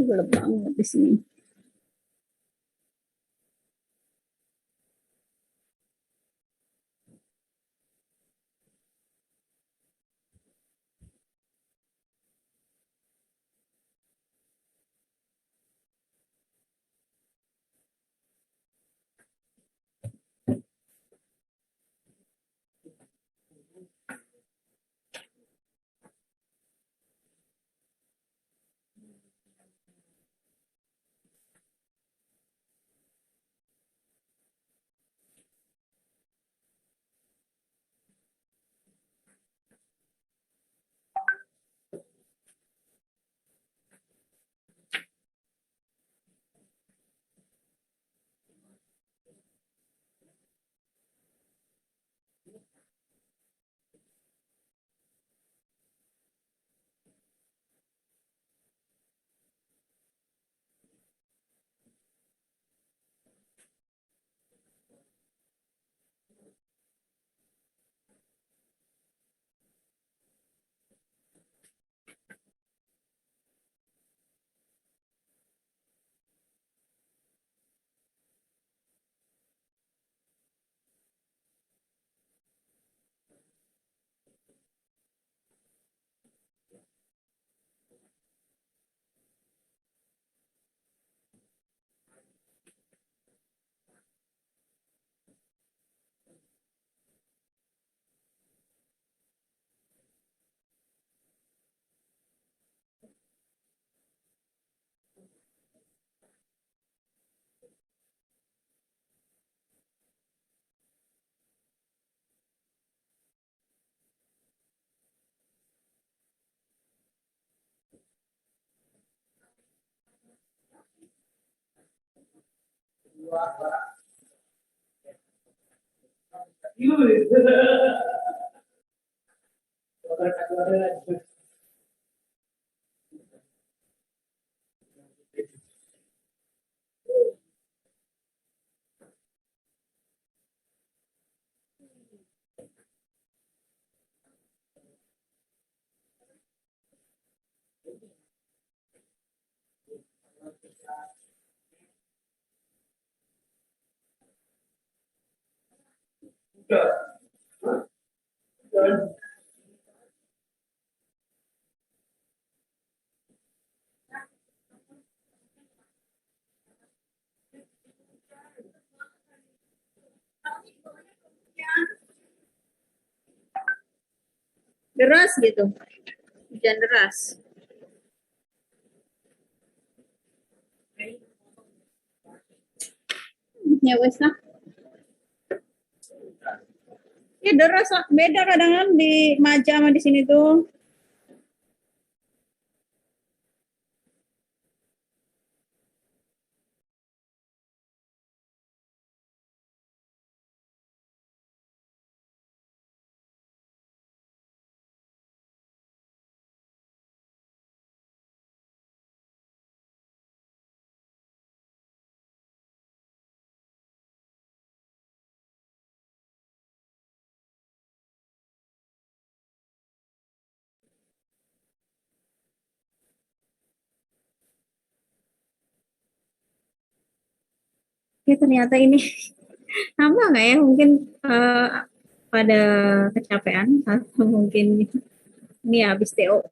gelap banget di sini. Deras gitu, hujan deras. Ya wes lah. Ya deras lah. Beda kadang-kadang di Maja sama di sini tuh. Ya ternyata ini sama nggak ya? Mungkin eh, pada kecapean atau mungkin ini habis TO.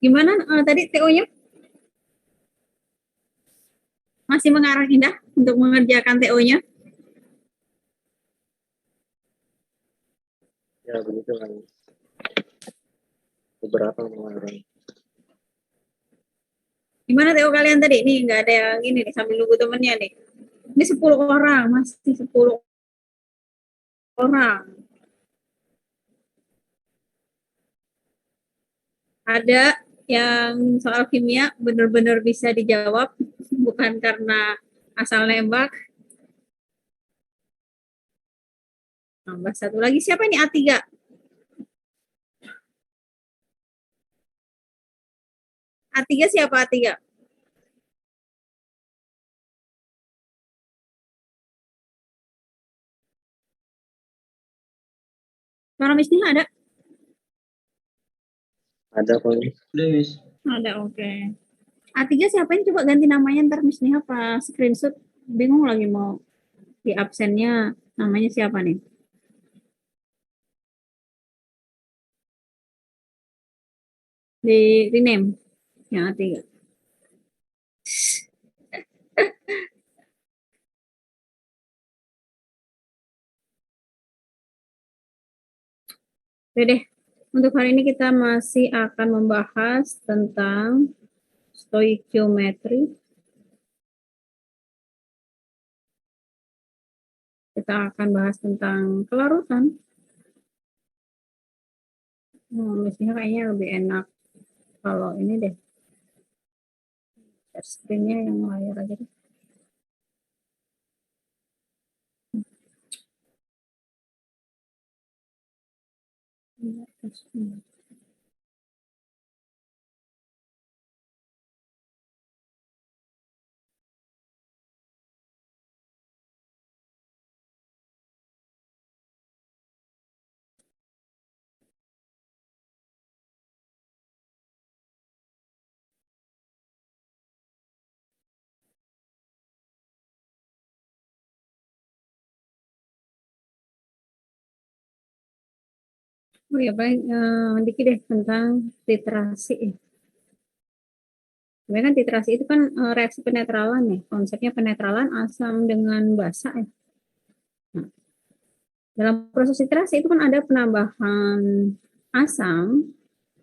Gimana tadi TO-nya? Masih mengarah indah untuk mengerjakan TO-nya? Ya begitu kan, beberapa orang. Gimana TO kalian tadi? Ini nggak ada yang ini nih sambil nunggu temennya nih. Ini 10 orang, masih 10 orang. Ada yang soal kimia benar-benar bisa dijawab, bukan karena asal nembak. Tambah satu lagi, siapa ini A3? A3 siapa A3? Suara Misni ada? Ada kok ini. Udah, Miss. Ada, oke. A3 siapain coba ganti namanya ntar Miss Niha apa screenshot. Bingung lagi mau di absennya namanya siapa nih. Di rename yang A3. Oke deh, untuk hari ini kita masih akan membahas tentang stoichiometry. Kita akan bahas tentang kelarutan. Misalnya kayaknya lebih enak kalau ini deh. Share screen-nya yang layar aja deh. Oh ya baik, dikit deh tentang titrasi. Sebenarnya kan titrasi itu kan reaksi penetralan ya, konsepnya penetralan asam dengan basa ya. Nah, dalam proses titrasi itu kan ada penambahan asam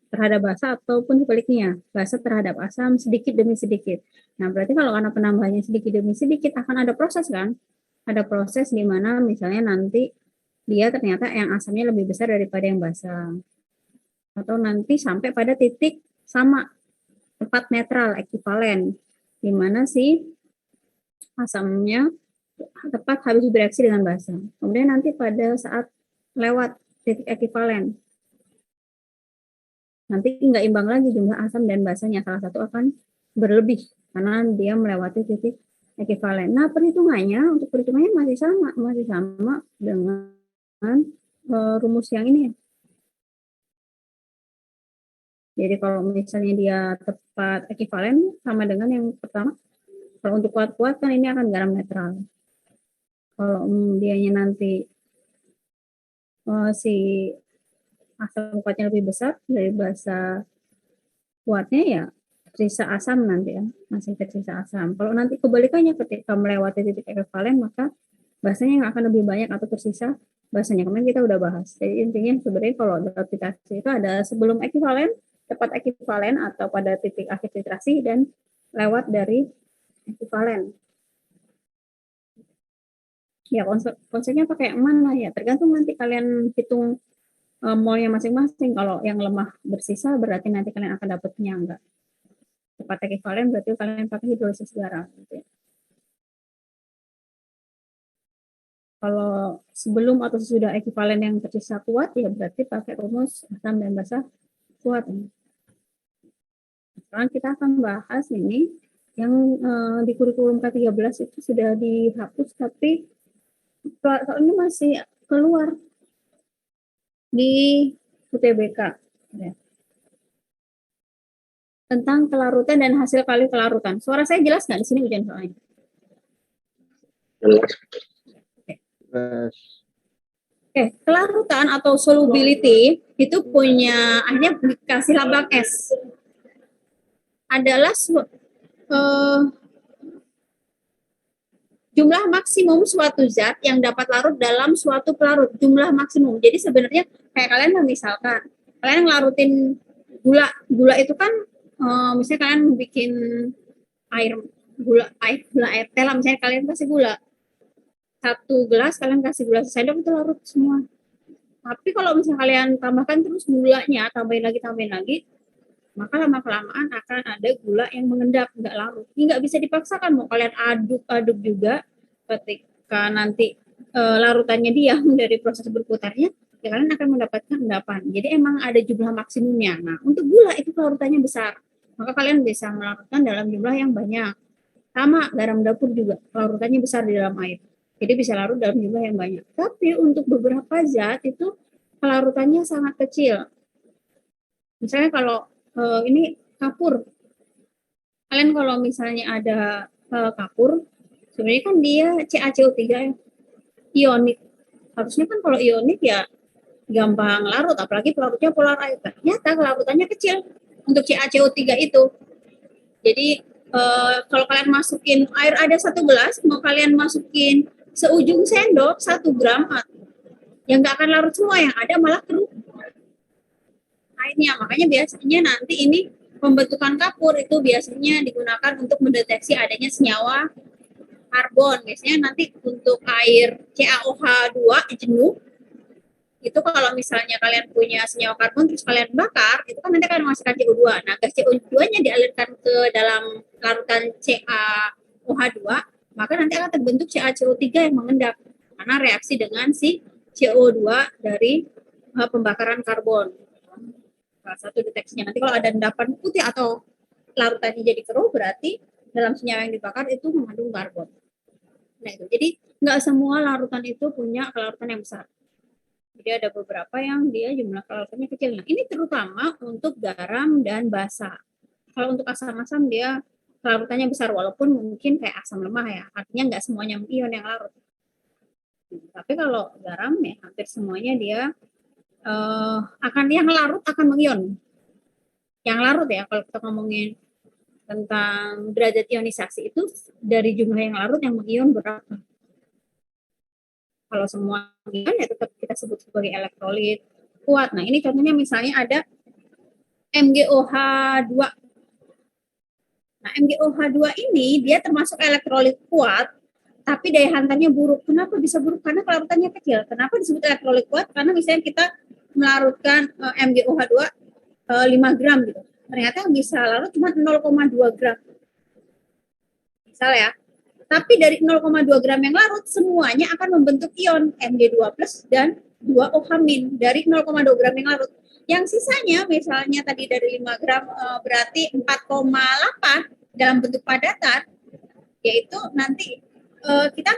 terhadap basa ataupun sebaliknya, basa terhadap asam sedikit demi sedikit. Nah, berarti kalau karena penambahannya sedikit demi sedikit akan ada proses kan? Ada proses di mana misalnya nanti dia ternyata yang asamnya lebih besar daripada yang basa. Atau nanti sampai pada titik sama, tepat netral, ekivalen, di mana si asamnya tepat habis bereaksi dengan basa. Kemudian nanti pada saat lewat titik ekivalen, nanti nggak imbang lagi jumlah asam dan basanya, salah satu akan berlebih karena dia melewati titik ekivalen. Nah, untuk perhitungannya masih sama dengan rumus yang ini. Jadi kalau misalnya dia tepat ekivalen sama dengan yang pertama. Kalau untuk kuat-kuat kan ini akan garam netral. Kalau dianya nanti si asam kuatnya lebih besar dari basa kuatnya, ya tersisa asam nanti ya, masih tersisa asam. Kalau nanti kebalikannya ketika melewati titik ekivalen, maka basanya yang akan lebih banyak atau tersisa basanya. Kemarin kita udah bahas. Jadi intinya sebenarnya kalau dalam titrasi itu ada sebelum ekivalen, tepat ekivalen atau pada titik akhir titrasi, dan lewat dari ekivalen. Ya konsepnya pakai mana ya, tergantung nanti kalian hitung molnya masing-masing. Kalau yang lemah bersisa berarti nanti kalian akan dapatnya enggak tepat ekivalen, berarti kalian pakai hidrolisis garam gitu ya. Kalau sebelum atau sesudah ekivalen yang tersisa kuat ya berarti pakai rumus asam dan basa kuat. Sekarang kita akan bahas ini yang di kurikulum K13 itu sudah dihapus, tapi ini masih keluar di UTBK ya. Tentang kelarutan dan hasil kali kelarutan. Suara saya jelas nggak di sini ujian soalnya? Jelas. Oke, kelarutan atau solubility itu punya, akhirnya dikasih lambang S. Adalah jumlah maksimum suatu zat yang dapat larut dalam suatu pelarut. Jumlah maksimum. Jadi sebenarnya kayak kalian misalkan, kalian ngelarutin gula itu kan, misalnya kalian bikin air teh lah, misalnya kalian kasih gula 1 gelas, kalian kasih gula sendok, itu larut semua. Tapi kalau misalnya kalian tambahkan terus gulanya, tambahin lagi, maka lama-kelamaan akan ada gula yang mengendap, nggak larut. Ini nggak bisa dipaksakan, mau kalian aduk-aduk juga, ketika nanti larutannya diam dari proses berputarnya, ya kalian akan mendapatkan endapan. Jadi emang ada jumlah maksimumnya. Nah, untuk gula itu larutannya besar, maka kalian bisa melarutkan dalam jumlah yang banyak. Sama garam dapur juga, larutannya besar di dalam air. Jadi bisa larut dalam jumlah yang banyak. Tapi untuk beberapa zat itu kelarutannya sangat kecil. Misalnya kalau ini kapur, kalian kalau misalnya ada kapur, sebenarnya kan dia CaCO3 ya, ionik. Harusnya kan kalau ionik ya gampang larut, apalagi pelarutnya polar air. Ternyata kelarutannya kecil untuk CaCO3 itu. Jadi kalau kalian masukin air ada 1 gelas, mau kalian masukin seujung sendok 1 gram, yang nggak akan larut semua, yang ada malah keruh airnya. Makanya biasanya nanti ini pembentukan kapur itu biasanya digunakan untuk mendeteksi adanya senyawa karbon. Biasanya nanti untuk air CaOH2 jenuh, itu kalau misalnya kalian punya senyawa karbon terus kalian bakar, itu kan nanti akan menghasilkan CO2. Nah, gas CO2-nya dialirkan ke dalam larutan CaOH2, maka nanti akan terbentuk CaCO3 yang mengendap karena reaksi dengan si CO2 dari pembakaran karbon. Salah satu deteksinya. Nanti kalau ada endapan putih atau larutannya jadi keruh, berarti dalam senyawa yang dibakar itu mengandung karbon. Nah itu, jadi nggak semua larutan itu punya kelarutan yang besar. Jadi ada beberapa yang dia jumlah kelarutannya kecil. Nah ini terutama untuk garam dan basa. Kalau untuk asam-asam dia kelarutannya besar, walaupun mungkin kayak asam lemah ya, artinya nggak semuanya ion yang larut. Tapi kalau garam ya hampir semuanya dia akan yang larut akan mengion. Yang larut ya, kalau kita ngomongin tentang derajat ionisasi itu dari jumlah yang larut yang mengion berapa. Kalau semua ion ya tetap kita sebut sebagai elektrolit kuat. Nah ini contohnya misalnya ada MgOH2. Nah MgOH2 ini dia termasuk elektrolit kuat, tapi daya hantarnya buruk. Kenapa bisa buruk? Karena kelarutannya kecil. Kenapa disebut elektrolit kuat? Karena misalnya kita melarutkan MgOH2 5 gram gitu. Ternyata yang bisa larut cuma 0,2 gram. Misal ya. Tapi dari 0,2 gram yang larut, semuanya akan membentuk ion Mg2 plus dan 2OH- dari 0,2 gram yang larut. Yang sisanya misalnya tadi dari 5 gram berarti 4,8 dalam bentuk padatan, yaitu nanti kita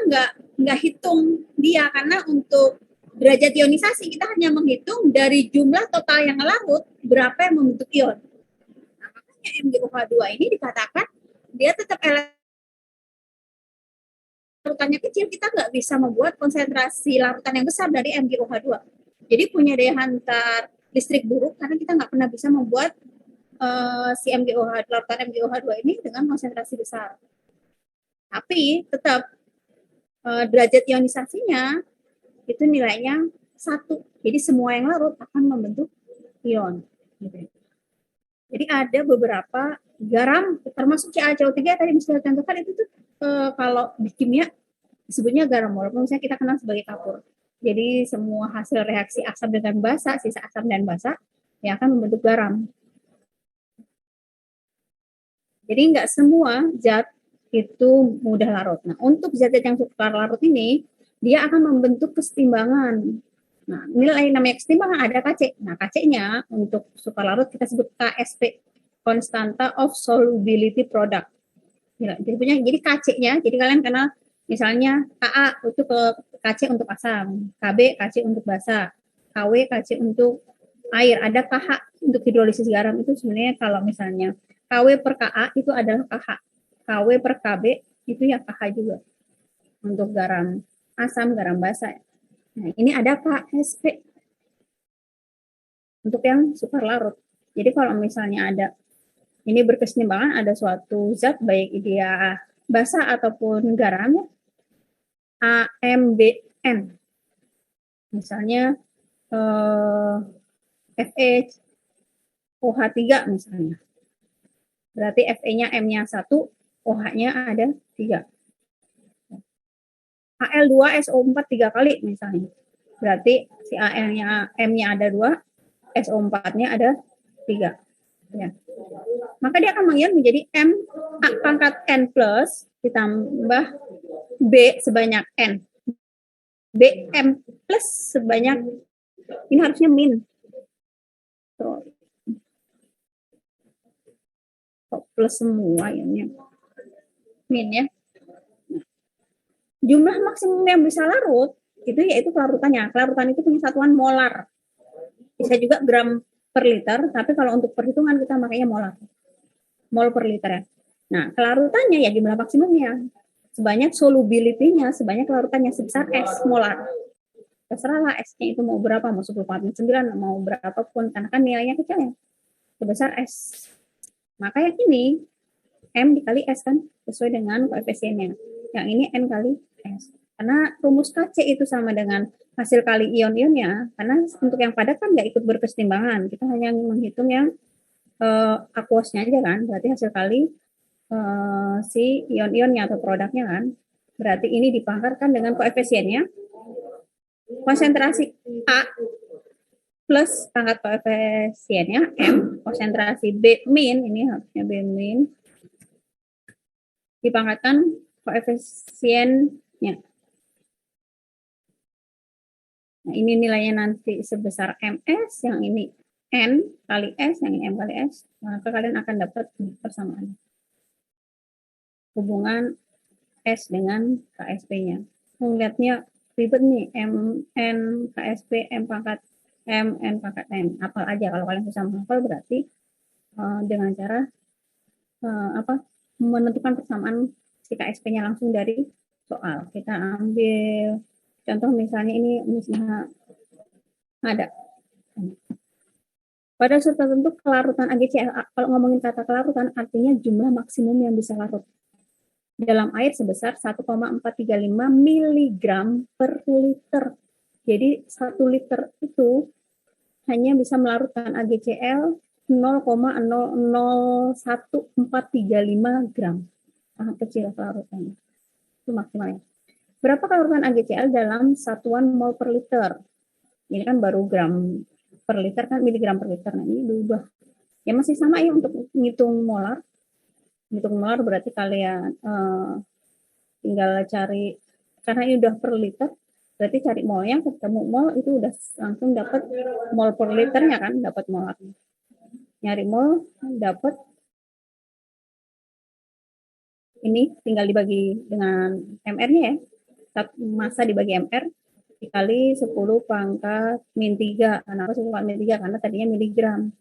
nggak hitung dia, karena untuk derajat ionisasi kita hanya menghitung dari jumlah total yang larut berapa yang membentuk ion. Nah, makanya MgOH2 ini dikatakan dia tetap larutannya kecil, kita nggak bisa membuat konsentrasi larutan yang besar dari MgOH2. Jadi punya daya hantar listrik buruk karena kita nggak pernah bisa membuat si larutan MgOH2 ini dengan konsentrasi besar. Tapi tetap derajat ionisasinya itu nilainya 1. Jadi semua yang larut akan membentuk ion. Jadi ada beberapa garam, termasuk CaCO3 tadi misalnya contohkan itu tuh kalau di kimia disebutnya garam, walaupun misalnya kita kenal sebagai kapur. Jadi semua hasil reaksi asam dengan basa, sisa asam dan basa, yang akan membentuk garam. Jadi nggak semua zat itu mudah larut. Nah, untuk zat-zat yang sukar larut ini, dia akan membentuk kesetimbangan. Nah, nilai namanya kesetimbangan ada Kc. Nah, Kc-nya untuk sukar larut kita sebut KSP, Constanta of Solubility Product. Jadi Kc-nya, jadi kalian kenal misalnya Ka itu ke Kc untuk asam, Kb Kc untuk basa, Kw Kc untuk air, ada Kh untuk hidrolisis garam. Itu sebenarnya kalau misalnya Kw per Ka itu adalah Kh, Kw per Kb itu ya Kh juga untuk garam asam, garam basa. Nah, ini ada KSP untuk yang sukar larut. Jadi kalau misalnya ada ini berkeseimbangan, ada suatu zat baik dia basa ataupun garam, AMBN. Misalnya FeOH3 misalnya. Berarti Fe-nya M-nya 1, OH-nya ada 3. Al2SO4 3 kali misalnya. Berarti si Al-nya M-nya ada 2, SO4-nya ada 3. Ya. Maka dia akan mengion menjadi M pangkat N plus ditambah B sebanyak N. BM plus sebanyak, ini harusnya min. Plus semua ini. Min ya. Jumlah maksimum yang bisa larut itu yaitu kelarutannya. Kelarutan itu punya satuan molar. Bisa juga gram per liter, tapi kalau untuk perhitungan kita makanya molar. Mol per liter ya. Nah, kelarutannya ya jumlah maksimumnya. Sebanyak solubility-nya, sebanyak kelarutannya sebesar S molar. Terserahlah S-nya itu mau berapa, mau 10,9, mau berapapun, karena kan nilainya kecil ya. Sebesar S. Maka yang ini, M dikali S kan, sesuai dengan koefisiennya. Yang ini N kali S. Karena rumus KC itu sama dengan hasil kali ion-ionnya, karena untuk yang padat kan nggak ikut berkesetimbangan. Kita hanya menghitung yang aqueous-nya aja kan, berarti hasil kali si ion-ionnya atau produknya kan. Berarti ini dipangkarkan dengan koefisiennya. Konsentrasi A plus pangkat koefisiennya M, konsentrasi B min, ini harusnya B min, dipangkatkan koefisiennya. Nah, ini nilainya nanti sebesar MS, yang ini N kali S, yang ini M kali S. Maka kalian akan dapat persamaan hubungan S dengan KSP-nya. Melihatnya ribet nih, M, N, KSP, M pangkat M, N pangkat M. Hafal aja, kalau kalian susah menghafal berarti dengan cara menentukan persamaan si KSP-nya langsung dari soal. Kita ambil contoh misalnya ini, misalnya ada. Pada suatu tertentu kelarutan AgCl, kalau ngomongin kata kelarutan artinya jumlah maksimum yang bisa larut dalam air sebesar 1,435 mg per liter. Jadi 1 liter itu hanya bisa melarutkan AgCl 0,001435 gram. Sangat kecil kelarutannya. Itu maksimalnya. Berapa kelarutan AgCl dalam satuan mol per liter? Ini kan baru gram per liter kan, miligram per liter. Nah, ini berubah. Ya masih sama ya untuk ngitung molar. Ngitung molar berarti kalian tinggal cari, karena ini udah per liter, berarti cari molnya, ketemu mol itu udah langsung dapat mol per liternya kan, dapat molarnya. Nyari mol dapat ini tinggal dibagi dengan MR-nya ya. Massa dibagi MR dikali 10 pangkat min 3. Kenapa 10 pangkat min 3? Karena tadinya miligram.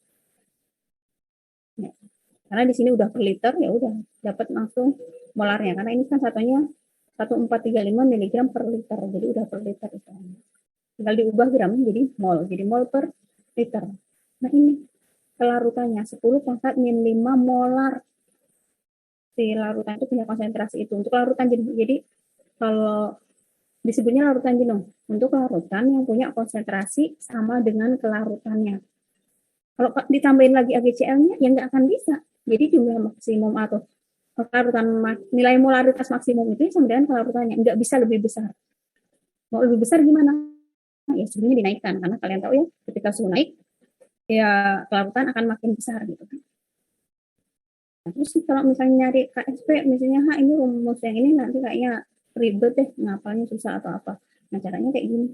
Ya. Karena di sini udah per liter, ya udah dapat langsung molarnya. Karena ini kan satunya 1435 mg per liter, jadi udah per liter itu. Tinggal diubah gram jadi mol per liter. Nah ini kelarutannya 10 pangkat min 5 molar. Si larutan itu punya konsentrasi itu untuk larutan jenuh. Jadi kalau disebutnya larutan jenuh untuk larutan yang punya konsentrasi sama dengan kelarutannya. Kalau ditambahin lagi AgCl-nya ya nggak akan bisa. Jadi jumlah maksimum atau kelarutan nilai molaritas maksimum itu sama dengan kelarutannya, nggak bisa lebih besar. Mau lebih besar gimana? Ya suhunya dinaikkan, karena kalian tahu ya ketika suhu naik ya kelarutan akan makin besar gitu. Nah, terus kalau misalnya nyari KSP, misalnya ini rumus yang ini nanti kayaknya ribet deh, ngapalnya susah atau apa. Nah caranya kayak gini,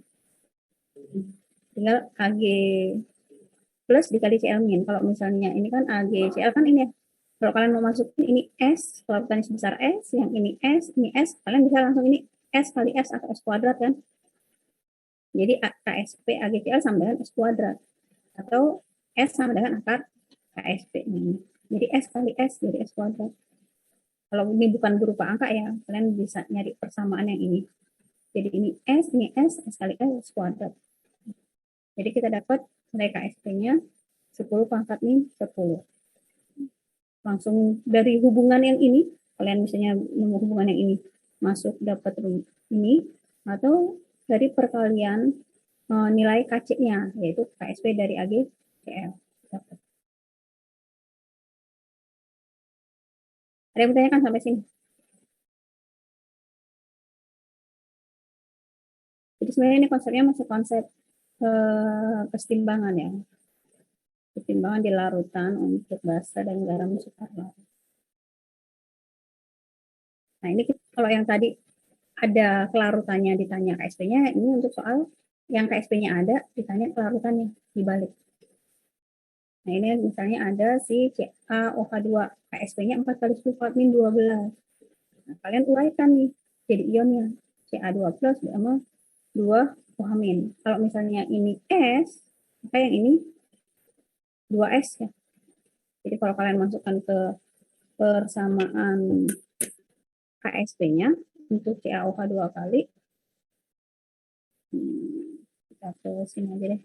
tinggal Ag plus dikali Cl min. Kalau misalnya ini kan AgCl kan ini ya. Kalau kalian mau masukin ini S, kelarutannya sebesar S, yang ini S, kalian bisa langsung ini S kali S atau S kuadrat kan. Jadi KSP AgCl sama dengan S kuadrat. Atau S sama dengan akar KSP ini. Jadi S kali S jadi S kuadrat. Kalau ini bukan berupa angka ya, kalian bisa nyari persamaan yang ini. Jadi ini S kali S kuadrat. Jadi kita dapat nilai KSP-nya 10 pangkat min 10. Langsung dari hubungan yang ini, kalian misalnya nemu hubungan yang ini, masuk dapat ini, atau dari perkalian nilai KC-nya, yaitu KSP dari AgCl. Ada yang bertanyakan sampai sini? Jadi sebenarnya ini konsepnya masih konsep kesetimbangan ya. Kesetimbangan di larutan untuk basa dan garam sukar larut. Nah ini kalau yang tadi ada kelarutannya ditanya KSP-nya, ini untuk soal yang KSP-nya ada ditanya kelarutannya dibalik. Nah ini misalnya ada si CaOH2, KSP-nya 4 kali 10 min 12. Nah, kalian uraikan nih jadi ionnya Ca2 plus sama 2 OH min. Kalau misalnya ini S, maka yang ini 2S ya. Jadi kalau kalian masukkan ke persamaan KSP-nya untuk CaOH 2 kali, kita ke sini aja deh.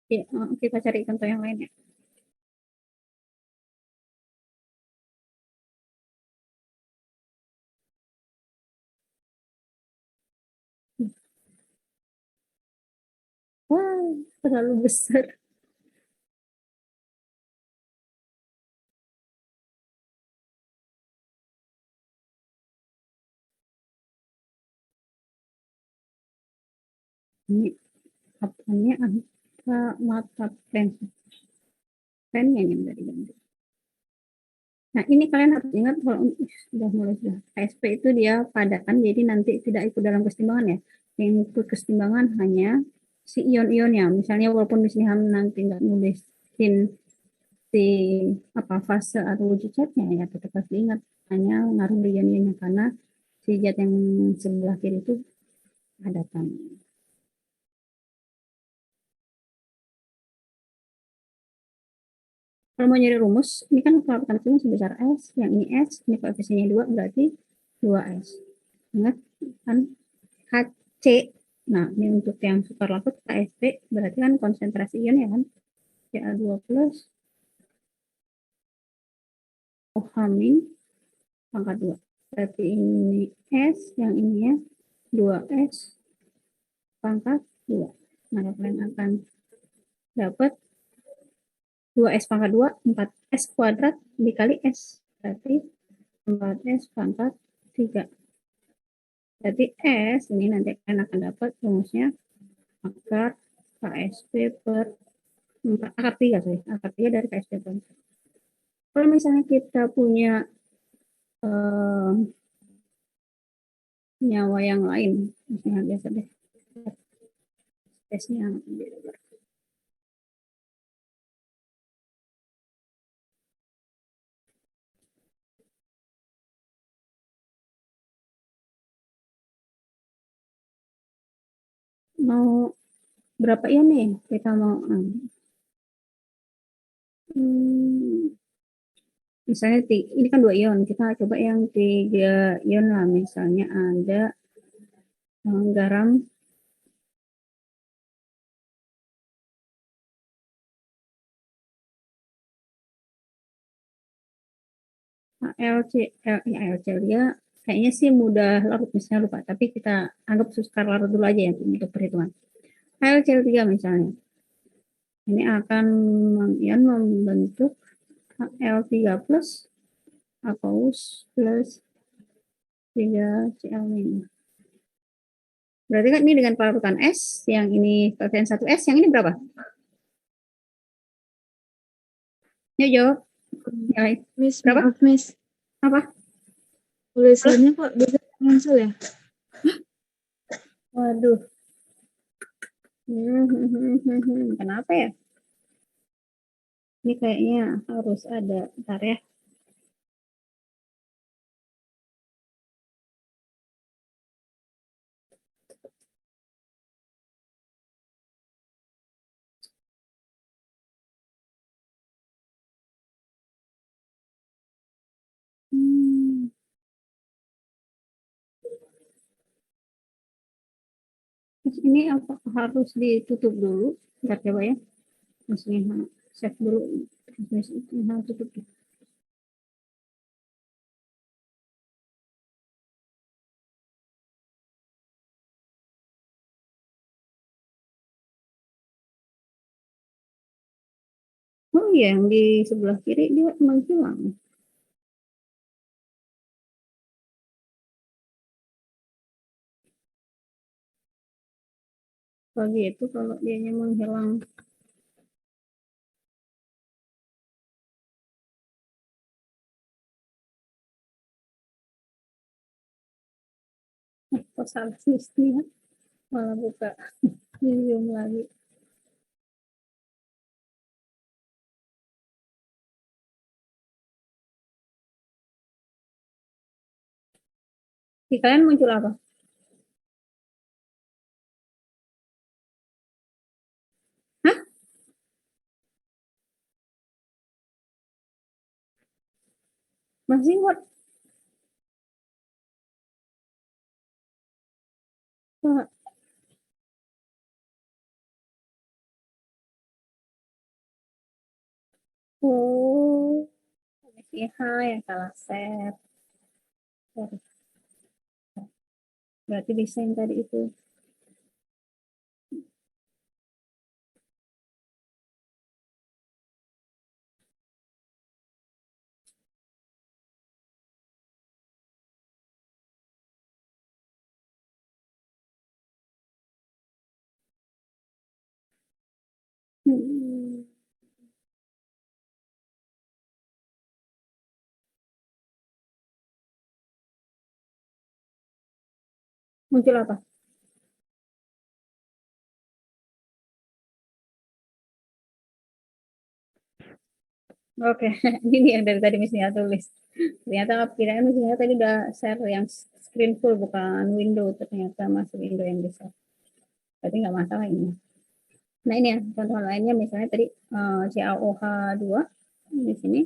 Ya, kita cari contoh yang lain ya. Wah, terlalu besar. Ini apanya apa mata pen? Pennya yang dari ganti. Nah, ini kalian harus ingat kalau sudah mulai sudah KSP itu dia padatkan, jadi nanti tidak ikut dalam kesetimbangan ya. Yang ikut kesetimbangan hanya si ion-ionnya. Misalnya walaupun di sini nanti nggak nulisin si apa fase atau wujud zatnya ya, tetap harus diingat hanya ngaruh di ion-ionnya karena si zat yang sebelah kiri itu padatan. Kalau mau nyari rumus, ini kan kelapatan sini sebesar S, yang ini S, ini koefisiennya 2 berarti 2S. Ingat kan HC. Nah, ini untuk yang superlatif KSP berarti kan konsentrasi ion ya kan. Ca2 plus OH min pangkat 2. Berarti ini S, yang ini ya 2S pangkat 2. Maka kalian akan dapat 2S pangkat 2, 4S kuadrat dikali S. Berarti 4S pangkat 3. Berarti S ini nanti kalian akan dapat rumusnya akar KSP per 4, akar 3 sorry, akar 3 dari KSP per 4. Kalau misalnya kita punya nyawa yang lain, misalnya biasa deh, tesnya mau berapa ion nih kita mau misalnya ini kan 2 ion, kita coba yang 3 ion lah, misalnya ada garam ALC dia kayaknya sih mudah larut misalnya lupa, tapi kita anggap sukar larut dulu aja ya untuk perhitungan. ALCl3 misalnya, ini akan ion membentuk Al3 plus aqueous plus 3Cl minus. Berarti kan ini dengan pelarutan S, yang ini koefisien 1S, yang ini berapa? Yuk jawab. Nilai. Miss, Berapa? maaf, Miss. Apa? Tulisannya kok bisa cancel ya? Waduh. Kenapa ya? Ini kayaknya harus ada, bentar ya. Ini apakah harus ditutup dulu? Bentar coba ya. Mesinnya save dulu. Mesinnya tutup. Oh iya, yang di sebelah kiri dia menghilang. Bagi itu kalau dianya menghilang. Kok salah sih ya? Malah buka Zoom lagi. Di kalian muncul apa? Hah? Masih what? Oh, MSIH yang salah set. Sorry. Berarti bisa yang tadi itu. Hmm. Muncul apa? Oke, ini yang dari tadi Misalnya tulis. Ternyata kirain Misalnya tadi udah share yang screen full bukan window, ternyata masih window yang bisa. Berarti nggak masalah ini. Nah ini ya contoh lainnya misalnya tadi CaOH2 di sini.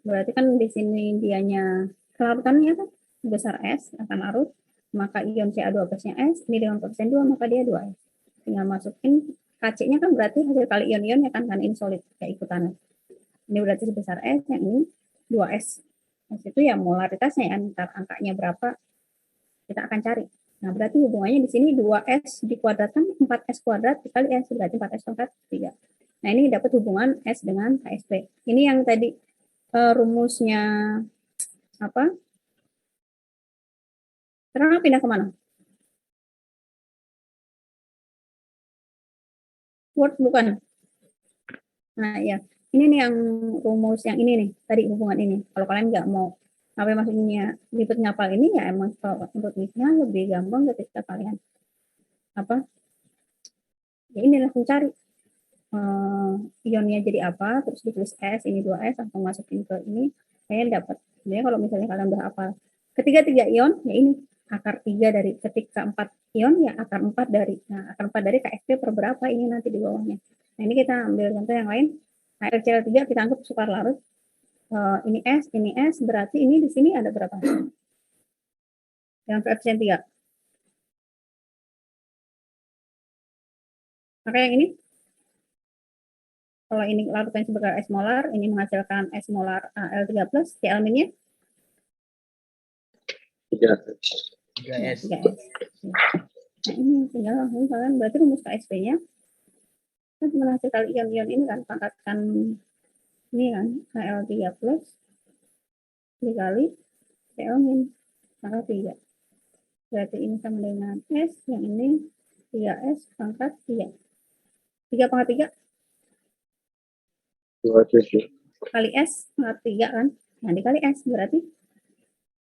Berarti kan di sini dianya kelarutannya kan besar S akan larut, maka ion Ca2 plusnya S, ini dengan koefisien 2 maka dia 2S. Tinggal masukin Kc-nya kan berarti hasil kali ion-ion ya kan ini solid kayak ikutan. Ini berarti sebesar S, yang ini 2S. S itu ya molaritasnya ya, ntar angkanya berapa kita akan cari. Nah, berarti hubungannya di sini 2S dikuadratkan 4S kuadrat dikali S, berarti 4S pangkat 3. Nah, ini dapat hubungan S dengan KSP. Ini yang tadi rumusnya apa? Sekarang pindah kemana? Word bukan? Nah, ya. Ini nih yang rumus yang ini nih, tadi hubungan ini. Kalau kalian nggak mau apa maksudnya ribet ngapal ini ya emang kalau menurut misalnya lebih gampang ketika kalian apa ya ini langsung cari ionnya jadi apa, terus ditulis S, ini 2S, langsung masukin ke ini, kalian dapat. Sebenarnya kalau misalnya kalian udah hafal ketiga ion, ya ini akar 3 dari ketika 4 ion, ya akar 4 dari, nah akar 4 dari KSP per berapa ini nanti di bawahnya. Nah ini kita ambil contoh yang lain, HLCl3 kita anggap sukar larut, ini S, berarti ini di sini ada berapa? Yang koefisien 3. Maka yang ini, kalau ini larutan sebagai S molar, ini menghasilkan S molar Al3+, Cl-nya 3S. 3S. Nah ini tinggal langsung kalian berarti rumus KSP-nya kan menghasilkan ion-ion ini kan pangkatkan ini kan Al3+ dikali Cl- maka 3. Berarti ini sama dengan S, yang ini 3S pangkat 3. 3 pangkat 3 27. kali S pangkat 3 kan. Nah dikali S berarti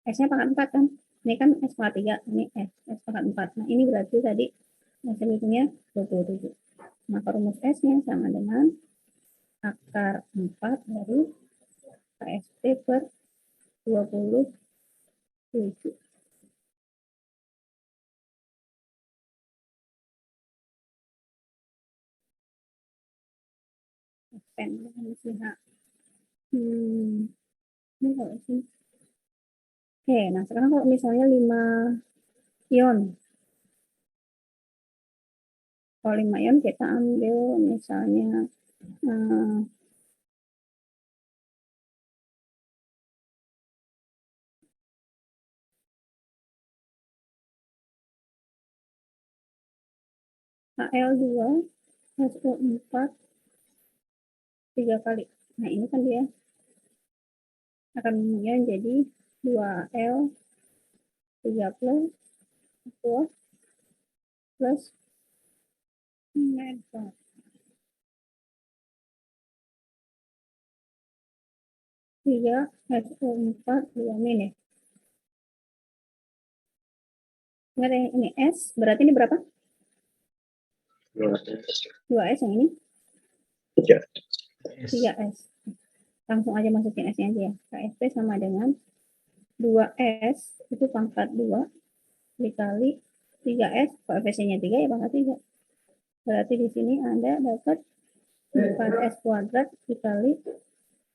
S-nya pangkat 4 kan. Ini kan S pangkat 3, ini S pangkat 4. Nah ini berarti tadi hasilnya 27. Maka rumus S-nya sama dengan akar 4 dari KSP per 27. Pen dengan SIH. Ini kalau sih. Oke, nah sekarang kalau misalnya 5 ion. Kalau 5 ion kita ambil misalnya Al2 SO4 3 kali. Nah ini kan dia akan ion jadi 2L 3 plus 2 plus 3 SO4 2 min ya. Ingat ya, ini S, berarti ini berapa? 2S yang ini? 3S. Langsung aja masukin S-nya aja ya. KSP sama dengan 2S itu pangkat 2 dikali 3S, koefisiennya 3 ya pangkat 3. Berarti di sini Anda dapat 4S kuadrat dikali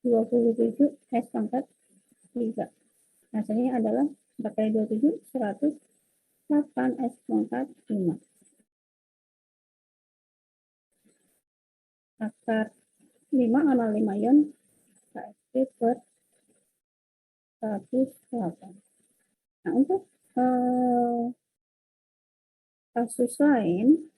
27S pangkat 3. Hasilnya adalah 4 kali 27, 108S pangkat 5. Akar 5 amal 5 ion KSP per 108. Nah, untuk kasus lain,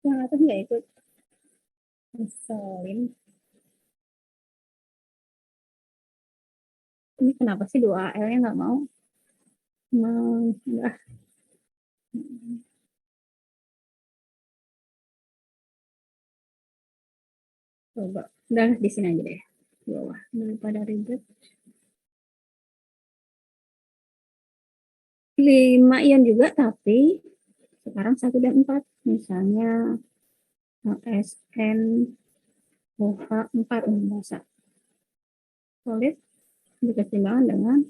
yang atas nggak ikut ngeselin. Ini kenapa sih 2AL-nya nggak mau? Enggak. Coba, udah di sini aja deh. Di bawah, daripada ribet. 5 ion juga, tapi sekarang 1 dan 4. Misalnya SnOH4 biasa. Solid dikeseimbangan dengan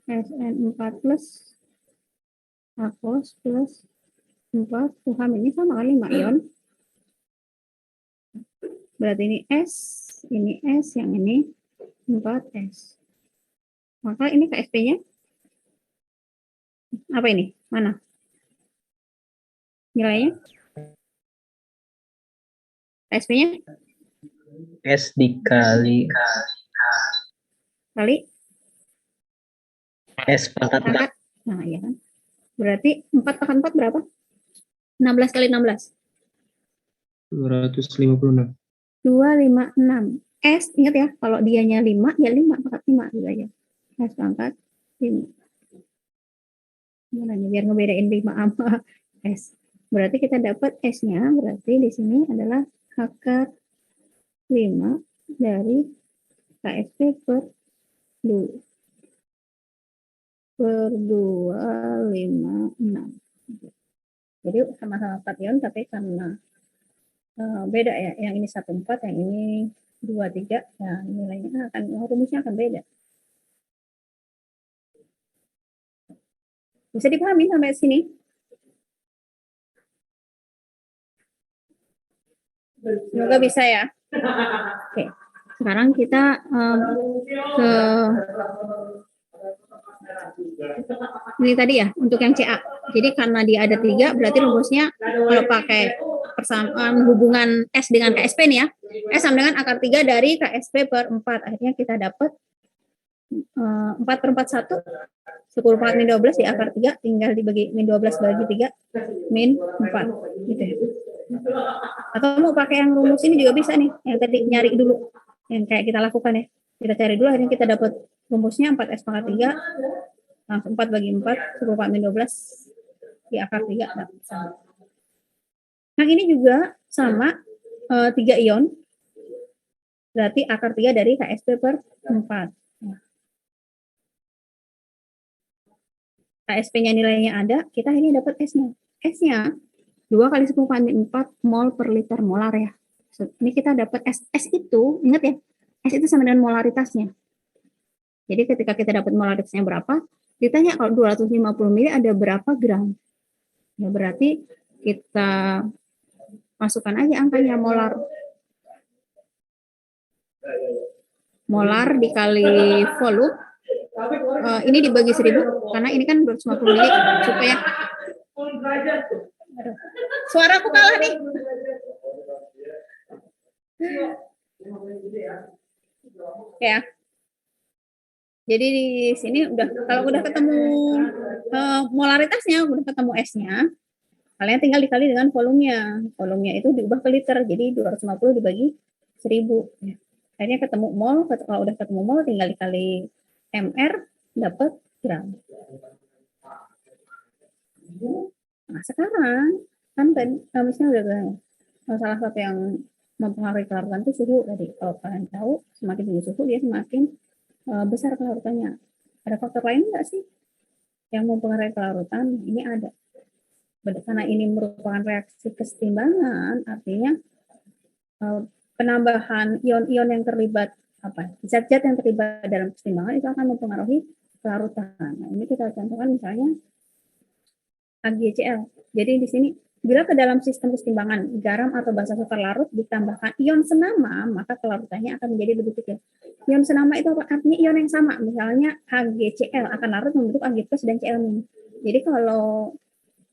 SN4 plus aqueous plus 4 OH ini sama kan 5 ion. Berarti ini S, yang ini 4S. Maka ini KSP-nya apa ini? Mana? Nilainya? KSP-nya? S dikali S pangkat 4. Nah, iya kan. Berarti 4 pangkat 4 berapa? 16 kali 16. 256. 256. S, ingat ya, kalau dianya 5, ya 5 pangkat 5 gitu aja. S pangkat 5. Gimana nih, biar ngebedain 5 sama S. Berarti kita dapat S-nya, berarti di sini adalah akar 5 dari KSP per 256. Jadi sama-sama 4 ion, tapi karena beda ya, yang ini 14, yang ini 23, ya nilainya rumusnya akan beda. Bisa dipahami sampai sini? Semoga bisa ya. Oke, sekarang kita ke ini tadi ya, untuk yang CA. Jadi karena dia ada 3, berarti rumusnya kalau pakai persamaan hubungan S dengan KSP nih ya, S sama dengan akar 3 dari KSP per 4. Akhirnya kita dapat 4 per 4 1, 10 pangkat min 12 di akar 3, tinggal dibagi min 12 bagi 3, min 4. Gitu ya. Atau mau pakai yang rumus ini juga bisa nih, yang tadi nyari dulu, yang kayak kita lakukan ya. Kita cari dulu, akhirnya kita dapat rumusnya 4S pangkat 3, langsung 4 bagi 4, 10 pangkat min 12 di akar 3. Nah, ini juga sama 3 ion, berarti akar 3 dari KSP per 4. KSP-nya nilainya ada, kita ini dapat S-nya. S-nya 2 kali 10 pangkat 4 mol per liter molar ya. Ini kita dapat S. S itu, ingat ya, S itu sama dengan molaritasnya. Jadi ketika kita dapat molaritasnya berapa, ditanya kalau 250 ml ada berapa gram. Ya berarti kita masukkan aja angkanya molar. Molar dikali volume. Ini dibagi 1000, karena ini kan 250 ml supaya... Aduh. Suara aku kalah nih. Ya. Jadi di sini udah, kalau udah ketemu molaritasnya, udah ketemu S-nya, kalian tinggal dikali dengan volumenya. Volumenya itu diubah ke liter, jadi 250 dibagi 1000. Akhirnya ketemu mol, kalau udah ketemu mol tinggal dikali mr, dapat gram. Nah, sekarang kan tadi misalnya udah salah satu yang mempengaruhi kelarutan itu suhu tadi. Kalau kalian tahu, semakin tinggi suhu dia semakin besar kelarutannya. Ada faktor lain nggak sih yang mempengaruhi kelarutan? Ini ada. Karena ini merupakan reaksi kesetimbangan, artinya penambahan ion-ion yang terlibat, zat-zat yang terlibat dalam kesetimbangan itu akan mempengaruhi kelarutan. Nah, ini kita contohkan misalnya AgCl. Jadi di sini bila ke dalam sistem kesetimbangan garam atau basa sukar larut ditambahkan ion senama, maka kelarutannya akan menjadi lebih kecil. Ion senama itu artinya ion yang sama. Misalnya AgCl akan larut membentuk Ag+ dan Cl-. Jadi kalau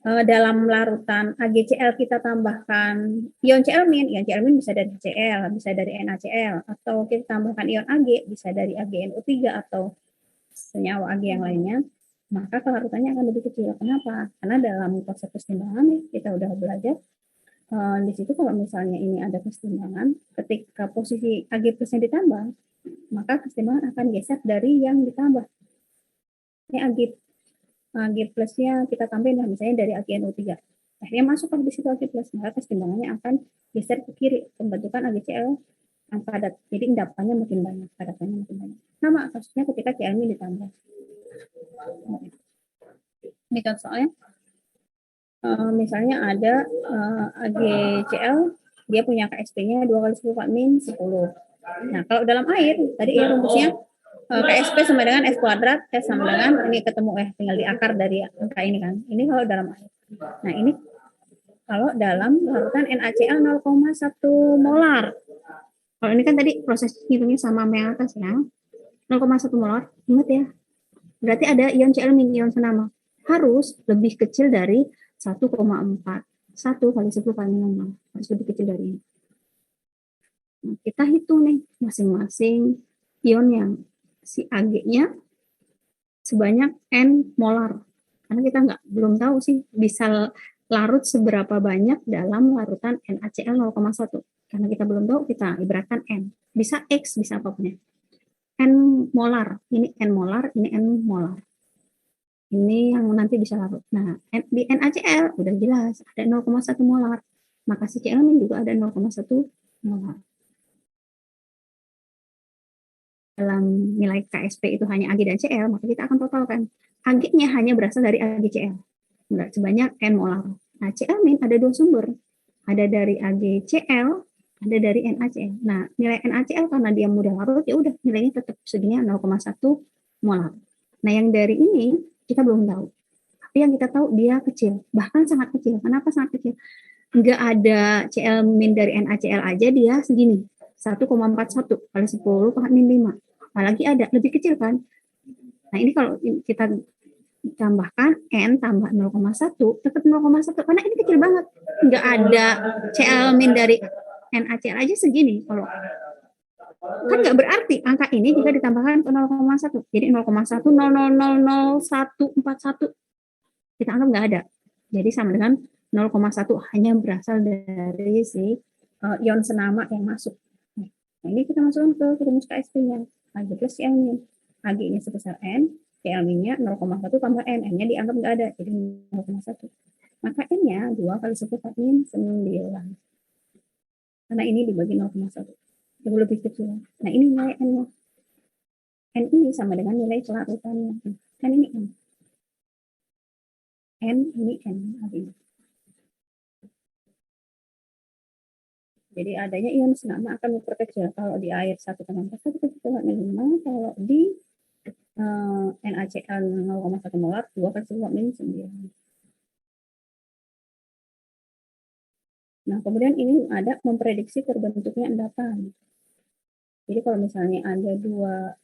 dalam larutan AgCl kita tambahkan ion Cl-, ion Cl- bisa dari Cl, bisa dari NaCl, atau kita tambahkan ion Ag, bisa dari AgNO3 atau senyawa Ag yang lainnya, maka kelarutannya akan lebih kecil. Kenapa? Karena dalam konsep kesetimbangan kita udah belajar di situ kalau misalnya ini ada kesetimbangan, ketika posisi Ag+ ditambah, maka kesetimbangan akan geser dari yang ditambah. Ini Ag plusnya kita tambahin lah misalnya dari AgNO3. Akhirnya masuk di situ Ag+, maka kesetimbangannya akan geser ke kiri, pembentukan AgCl yang padat. Jadi endapannya makin banyak, padatannya makin banyak. Sama kasusnya ketika Cl- ditambah. Ini kan soalnya misalnya ada AgCl, dia punya KSP-nya 2 kali 10 min 10. Nah, kalau dalam air, tadi rumusnya KSP sama dengan S kuadrat, S sama dengan, ini ketemu tinggal di akar dari angka ini kan. Ini kalau dalam air. Nah, ini kalau dalam larutan NaCl 0,1 molar. Kalau ini kan tadi proses hitungnya sama yang atas ya. 0,1 molar, ingat ya. Berarti ada ion Cl-, ion senama. Harus lebih kecil dari 1,4. 1 kali 10 kali 6. Harus lebih kecil dari ini. Nah, kita hitung nih masing-masing ion yang si Ag-nya sebanyak N molar. Karena kita belum tahu sih bisa larut seberapa banyak dalam larutan NaCl 0,1. Karena kita belum tahu, kita ibaratkan N. Bisa X, bisa apapun ya. N molar, ini N molar, ini N molar. Ini yang nanti bisa larut. Nah, di NaCl udah jelas ada 0,1 molar. Maka si Cl- juga ada 0,1 molar. Dalam nilai KSP itu hanya Ag dan Cl, maka kita akan totalkan. Ag-nya hanya berasal dari AgCl. Enggak sebanyak N molar. Nah, Cl- ada 2 sumber. Ada dari AgCl, ada dari NaCl. Nah, nilai NaCl karena dia mudah larut, ya udah nilainya tetap segini 0,1 molar. Nah, yang dari ini kita belum tahu. Tapi yang kita tahu dia kecil, bahkan sangat kecil. Kenapa sangat kecil? Enggak ada Cl- dari NaCl aja dia segini, 1,41 kali 10 ke min 5. Apalagi ada lebih kecil kan? Nah, ini kalau kita tambahkan N tambah 0,1 tetap 0,1 karena ini kecil banget. Enggak ada Cl- dari NaCl aja segini. Kalau kan nggak berarti angka ini jika ditambahkan ke 0,1. Jadi 0,100000141 kita anggap nggak ada. Jadi sama dengan 0,1 hanya berasal dari si ion senama yang masuk. Nah, ini kita masukkan ke rumus KSP-nya. Ag plus Cl-. Ag-nya sebesar N, Cl-nya 0,1 tambah N. N-nya dianggap nggak ada, jadi 0,1. Maka N-nya 2 kali 10 per min 9. Karena ini dibagi 0,1. Jauh lebih kecil. Nah, ini nilai N-nya. N ini sama dengan nilai kelarutannya. Kan ini N. N ini N. Jadi adanya ion senama akan memperkecil. Kalau di air 1,4, 1,5. Kalau di NaCl 0,1 molar, 2 kali 10 min 9. Nah, kemudian ini ada memprediksi terbentuknya endapan. Jadi kalau misalnya ada 2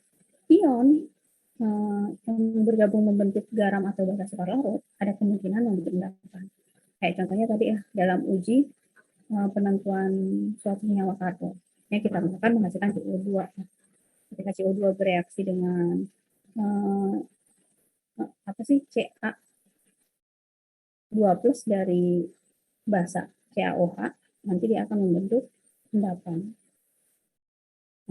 ion yang bergabung membentuk garam atau basa sukar larut, ada kemungkinan membentuk endapan. Kayak contohnya tadi ya, dalam uji penentuan suatu senyawa karbon. Ini kita akan menghasilkan CO2. Ketika CO2 bereaksi dengan Ca2+ dari basa CaOH, nanti dia akan membentuk endapan.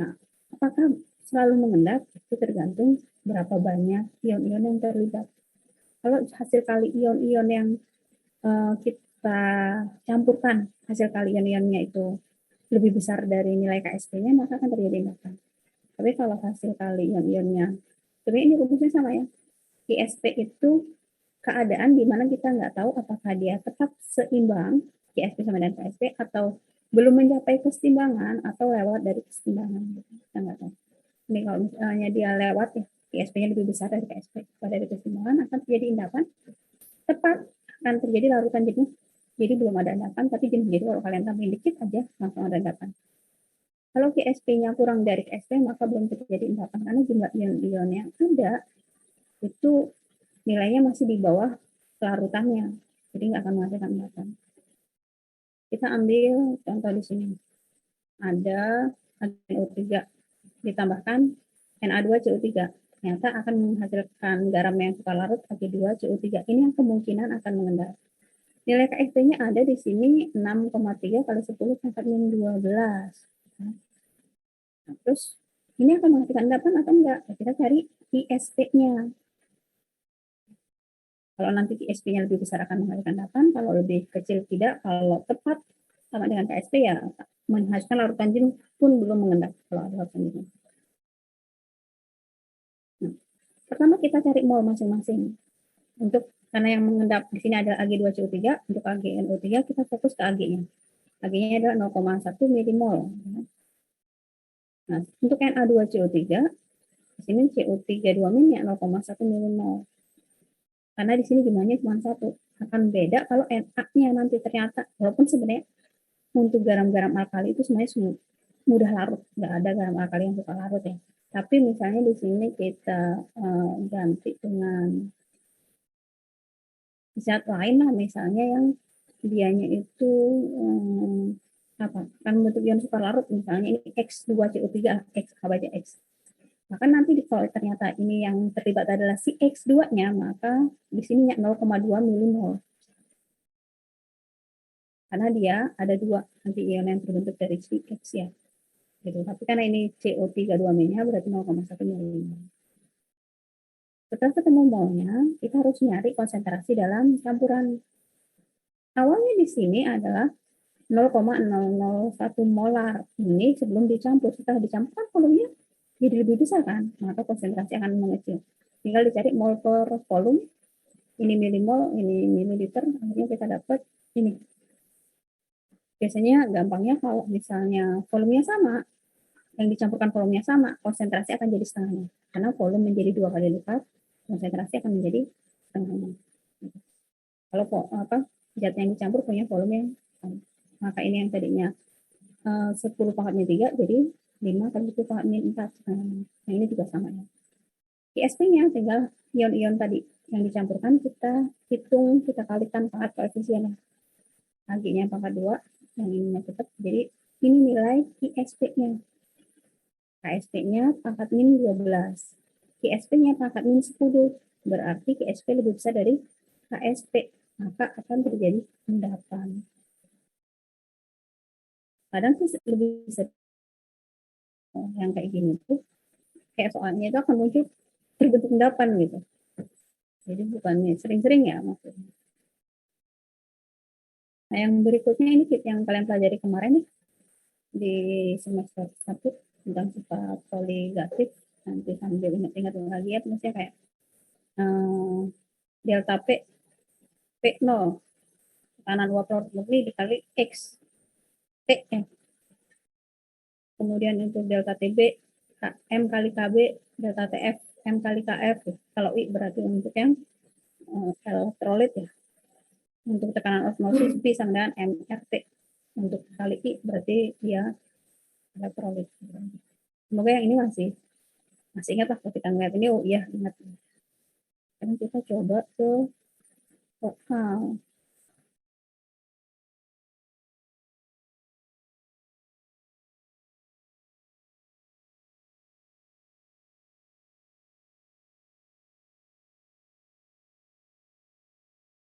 Nah, apakah selalu mengendap? Itu tergantung berapa banyak ion-ion yang terlibat. Kalau hasil kali ion-ion yang kita campurkan, hasil kali ion-ionnya itu lebih besar dari nilai KSP-nya, maka akan terjadi endapan. Tapi kalau hasil kali ion-ionnya, sebenarnya ini rumusnya sama ya. KSP itu keadaan di mana kita nggak tahu apakah dia tetap seimbang QSP sama dengan KSP atau belum mencapai keseimbangan atau lewat dari keseimbangan. Kita nggak tahu. Ini kalau misalnya dia lewat ya, QSP-nya lebih besar dari KSP pada dari keseimbangan akan terjadi endapan, tepat akan terjadi larutan jenuh. Jadi belum ada endapan, tapi jenuh. Jadi kalau kalian tambahin dikit aja langsung ada endapan. Kalau QSP-nya kurang dari KSP maka belum terjadi endapan karena jumlah ion-ion yang ada itu nilainya masih di bawah larutannya, jadi nggak akan menghasilkan endapan. Kita ambil contoh di sini. Ada NO3 ditambahkan Na2CO3. Ternyata akan menghasilkan garam yang suka larut Ag2CO3. Ini yang kemungkinan akan mengendap. Nilai KSP-nya ada di sini 6,3 kali 10 pangkat min 12. Nah, terus ini akan menghasilkan endapan atau enggak? Kita cari ISP-nya. Kalau nanti ISP-nya lebih besar akan menghasilkan endapan, kalau lebih kecil tidak. Kalau tepat sama dengan KSP ya menghasilkan larutan jenuh pun belum mengendap kalau ada larutan jenuh. Nah, pertama kita cari mol masing-masing. Untuk karena yang mengendap di sini adalah Ag2CO3, untuk AgNO3 kita fokus ke Ag-nya. Ag-nya adalah 0,1 milimol. Nah, untuk Na2CO3 di sini CO3 2-nya 0,1 milimol. Karena di sini jumlahnya cuma 1. Akan beda kalau Na-nya nanti ternyata, walaupun sebenarnya untuk garam-garam alkali itu sebenarnya mudah larut, nggak ada garam alkali yang suka larut ya. Tapi misalnya di sini kita ganti dengan zat lain lah, misalnya yang dianya itu apa? Kan bentuk ion suka larut, misalnya ini X2CO3, X apa aja X. Maka nanti kalau ternyata ini yang terlibat adalah si X2-nya, maka di sini 0,2 milimol. Karena dia ada 2 anti-ion yang terbentuk dari si X ya. Gitu. Tapi karena ini CO3 2-nya berarti 0,1 milimol. Setelah ketemu molnya, kita harus nyari konsentrasi dalam campuran. Awalnya di sini adalah 0,001 molar. Ini sebelum dicampur. Setelah dicampur kan volumenya jadi lebih besar kan, maka konsentrasi akan mengecil. Tinggal dicari mol per volume, ini milimol, ini mililiter, akhirnya kita dapat ini. Biasanya gampangnya kalau misalnya volumenya sama, yang dicampurkan volumenya sama, konsentrasi akan jadi setengahnya. Karena volume menjadi 2 kali lipat, konsentrasi akan menjadi setengahnya. Kalau zat yang dicampur punya volume yang sama. Maka ini yang tadinya 10 pangkat min 3 jadi 5 kali 10 pangkat min 4. Nah ini juga sama ya. ISP-nya tinggal ion-ion tadi yang dicampurkan kita hitung, kita kalikan pangkat koefisiennya. Ag-nya pangkat 2, yang ininya tetap. Jadi ini nilai ISP-nya. KSP-nya pangkat min 12. KSP-nya pangkat min 10. Berarti KSP lebih besar dari KSP. Maka akan terjadi endapan. Kadang sih lebih besar yang kayak gini tuh. Kayak soalnya itu akan muncul terbentuk endapan gitu. Jadi bukannya sering-sering ya maksudnya. Nah yang berikutnya ini yang kalian pelajari kemarin nih di semester 1 tentang sifat koligatif. Nanti sambil ingat-ingat lagi ya, misalnya kayak delta P, P0, tekanan uap murni dikali X, T ya. Kemudian untuk delta TB, M kali KB, delta TF, M kali KF. Kalau I berarti untuk yang elektrolit ya. Untuk tekanan osmosis P sama dengan MRT. Untuk kali I berarti dia elektrolit. Semoga yang ini masih ingat lah kalau kita ngeliat ini, oh iya ingat. Sekarang kita coba ke vokal.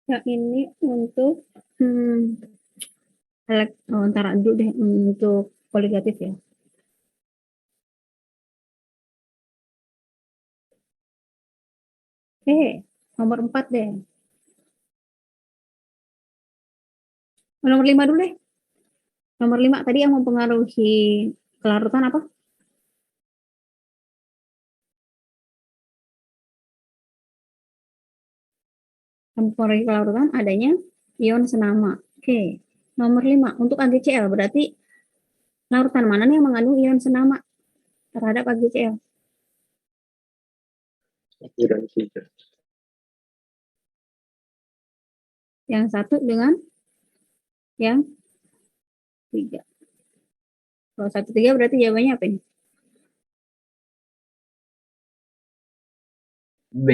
Yang ini untuk antara dulu deh untuk koligatif ya. Nomor 4 deh. Nomor 5 dulu deh. Nomor 5 tadi yang mempengaruhi kelarutan apa? Mempengaruhi kelarutan adanya ion senama. Oke. Nomor 5, untuk AgCl berarti larutan mana nih yang mengandung ion senama terhadap AgCl? dan 3. Yang satu dengan yang 3. Kalau 1, 3 berarti jawabannya apa ini? B.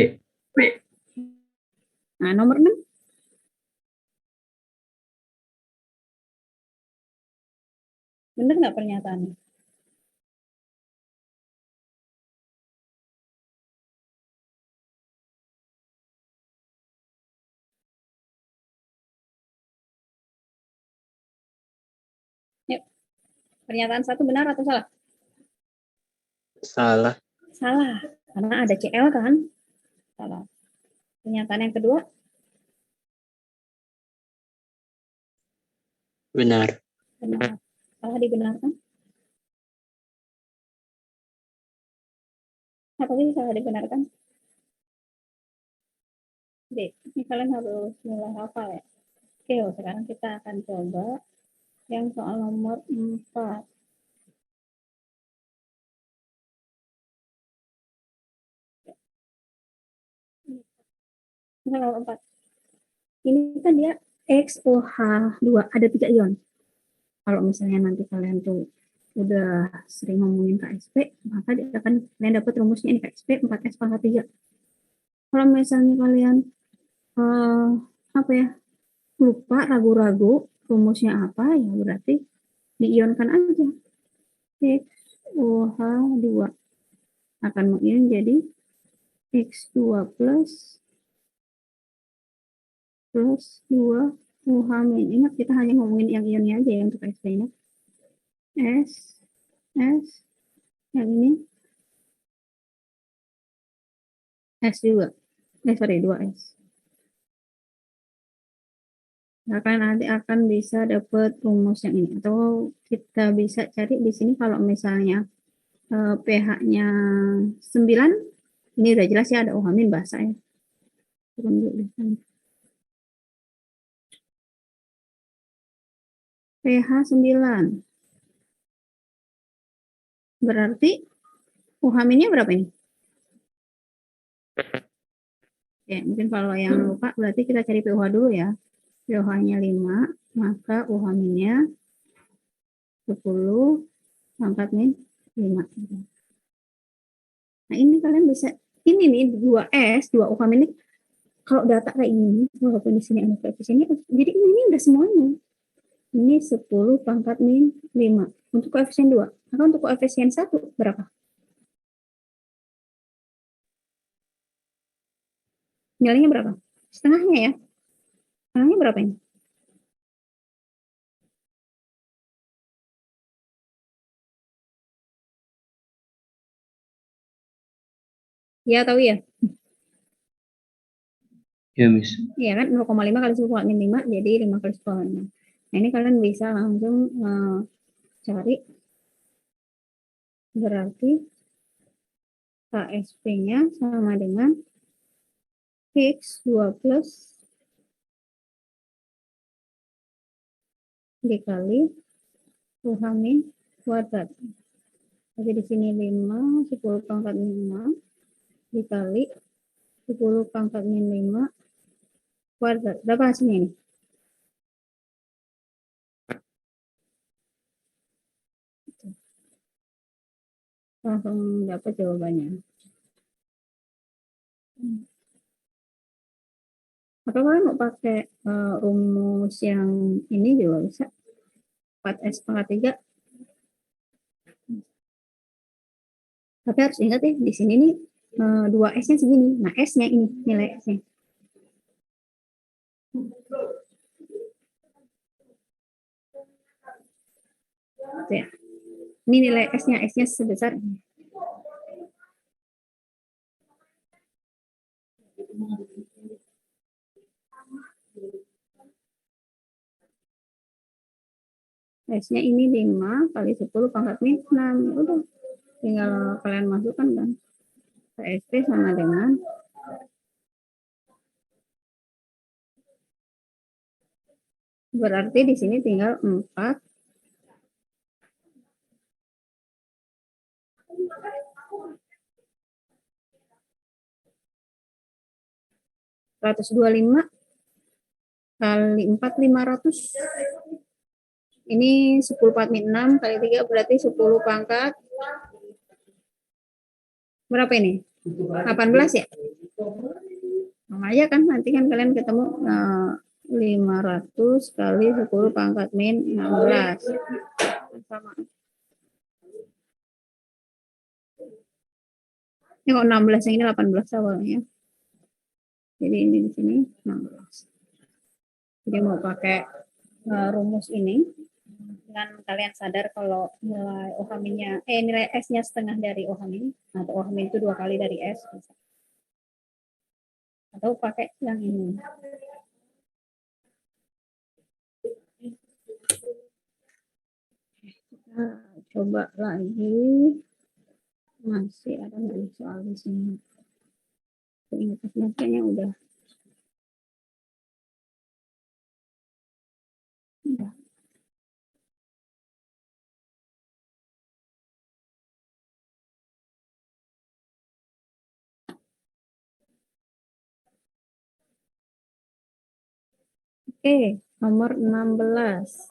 Nah, nomor 6. Benar nggak pernyataannya? Yuk, pernyataan 1 benar atau salah? Salah. Salah, karena ada Cl kan? Salah. Pernyataan yang kedua? Benar. Benar. Salah dibenarkan? Apa sih salah dibenarkan? D. Ini kalian harus mulai hafal ya. Oke, sekarang kita akan coba yang soal nomor 4. Nomor 4. Ini kan dia XOH2, ada 3 ion. Kalau misalnya nanti kalian tuh udah sering ngomongin KSP, maka dia akan kalian dapat rumusnya ini KSP 4S pangkat 3. Kalau misalnya kalian apa ya, lupa, ragu-ragu rumusnya apa, ya berarti diionkan aja. XOH2 akan mengion jadi X2 plus 2 OH min. Ingat kita hanya ngomongin yang ionnya aja ya untuk SP-nya. S, yang ini S juga. Sorry, 2S. Nah, kalian nanti akan bisa dapat rumus yang ini. Atau kita bisa cari di sini kalau misalnya pH-nya 9, ini udah jelas ya ada OH min basah ya. Turun dulu di sana. pH 9. Berarti OH minnya berapa ini? Ya, mungkin kalau yang lupa berarti kita cari pH dulu ya. pH-nya 5, maka OH minnya 10 pangkat min 5. Nah, ini kalian bisa, ini nih 2S, 2 OH min ini, kalau data kayak gini, walaupun di sini ada koefisiennya, jadi ini udah semuanya. Ini 10 pangkat min 5 untuk koefisien 2. Maka untuk koefisien 1 berapa? Nilainya berapa? Setengahnya ya. Setengahnya berapa ini? Ya, tahu ya? Ya, Miss. Iya kan, 0,5 kali 10 min 5, jadi 5 kali 10 min 5. Nah, ini kalian bisa langsung cari. Berarti KSP-nya sama dengan X2 plus dikali OH min kuadrat. Jadi di sini 5, 10 pangkat min 5 dikali 10 pangkat min 5 kuadrat. Berapa hasilnya ini? Langsung dapat jawabannya. Atau kalian mau pakai rumus yang ini juga bisa. 4S pangkat 3. Tapi harus ingat ya, di sini nih 2S-nya segini. Nah, S-nya ini, nilai S-nya. Gitu ya. Ini nilai S-nya sebesar ini. S-nya ini 5 kali 10 pangkat min 6. Udah, tinggal kalian masukkan kan. KSP sama dengan Berarti di sini tinggal 4. ...125 kali 4, 500. Ini 10 pangkat 6 kali 3 berarti 10 pangkat. Berapa ini? 18 ya? Sama aja kan, nanti kan kalian ketemu 500 kali 10 pangkat min 16. Sama. Ini kok 16, yang ini 18 awalnya. Jadi ini di sini 16. Jadi mau pakai rumus ini, dengan kalian sadar kalau nilai OH-nya, nilai S-nya setengah dari OH-min, atau OH-min itu 2 kali dari S. Atau pakai yang ini. Nah, coba lagi. Masih ada nggak soal di sini? Ingatnya kayaknya udah. Oke, nomor 16.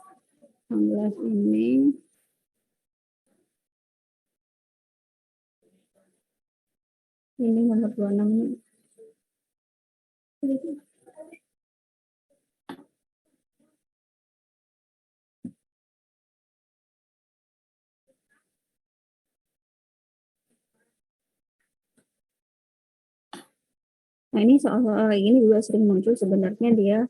16 ini nomor 26 ini. Nah, ini soal-soal ini juga sering muncul. Sebenarnya dia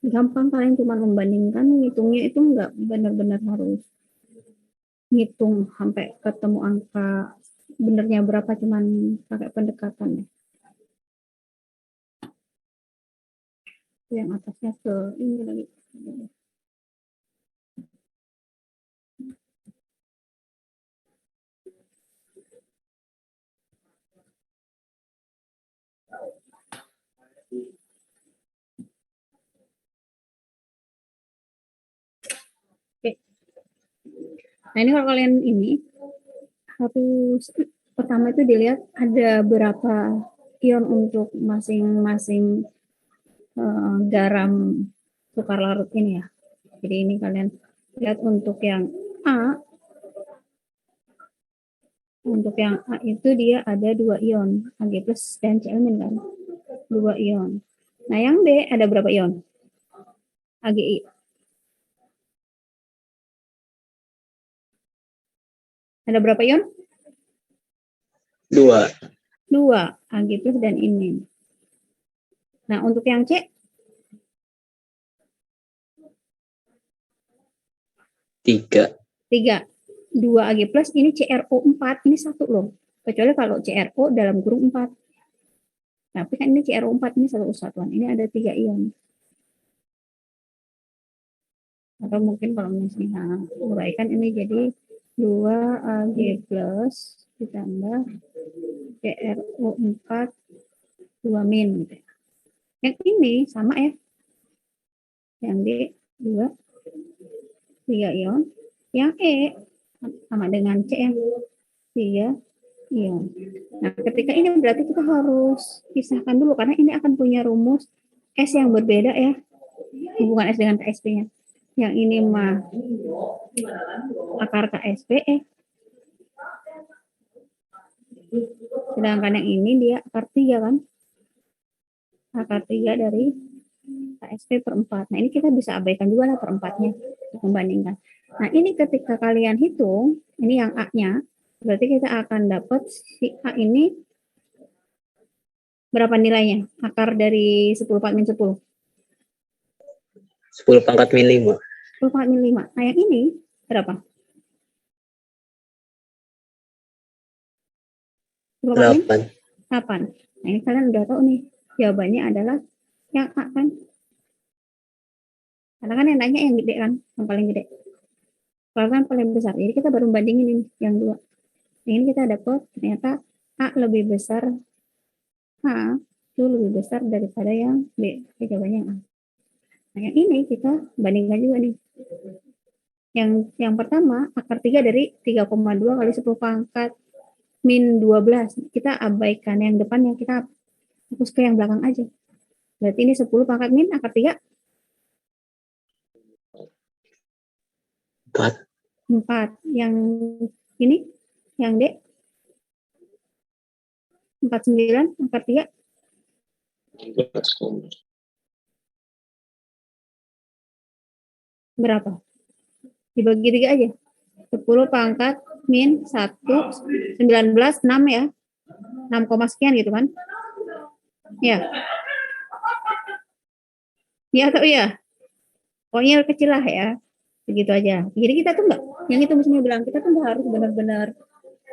gampang, kalian cuma membandingkan, ngitungnya itu nggak benar-benar harus ngitung sampai ketemu angka benernya berapa, cuman pakai pendekatan ya. Yang atasnya ke ini lagi. Oke. Nah, ini kalau kalian ini harus pertama itu dilihat ada berapa ion untuk masing-masing garam sukar larut ini ya. Jadi ini kalian lihat untuk yang A, itu dia ada 2 ion, Ag plus dan Cl- kan, 2 ion. Nah yang B ada berapa ion? Agi. Ada berapa ion? 2. 2, Ag plus dan ini. Nah untuk yang C? 3. 3. 2 Ag plus, ini CrO4, ini 1 loh. Kecuali kalau CrO dalam kurung 4. Tapi kan ini CrO4, ini satu kesatuan. Ini ada 3 ion. Atau mungkin kalau misalnya uraikan ini jadi 2 Ag plus ditambah CrO4 2 min gitu. Yang ini sama ya. Yang D 2 3 ion. Yang E sama dengan C yang 3 ion. Nah, ketika ini berarti kita harus pisahkan dulu karena ini akan punya rumus S yang berbeda ya. Hubungan S dengan KSP-nya. Yang ini mah akar KSP sedangkan yang ini dia akar 3 kan. Akar 3 dari KSP per 4. Nah, ini kita bisa abaikan juga lah per 4-nya untuk membandingkan. Nah, ini ketika kalian hitung, ini yang A-nya, berarti kita akan dapat si A ini berapa nilainya? Akar dari 10 pangkat min 10. 10 pangkat min 5. 10 pangkat min 5. Nah, yang ini berapa? 8. 8. Nah, ini kalian udah tahu nih. Jawabannya adalah yang A kan. Karena kan yang nanya yang gede kan, yang paling gede. Kalau kan paling besar. Jadi kita baru bandingin ini yang 2. Ini kita dapat ternyata A lebih besar. A itu lebih besar daripada yang B. Jawabannya yang A. Nah, yang ini kita bandingkan juga nih. Yang pertama, akar 3 dari 3,2 kali 10 pangkat min 12. Kita abaikan yang depannya, kita fokus ke yang belakang aja. Berarti ini 10 pangkat min akar 3, 4. 4. Yang ini, yang D, 49 akar 3, berapa? Dibagi 3 aja. 10 pangkat min 1, 19, 6 ya. 6, sekian gitu kan. Ya. Ya atau iya? Pokoknya kecil lah ya. Begitu aja. Jadi kita tuh enggak, yang itu misalnya bilang, kita tuh enggak harus benar-benar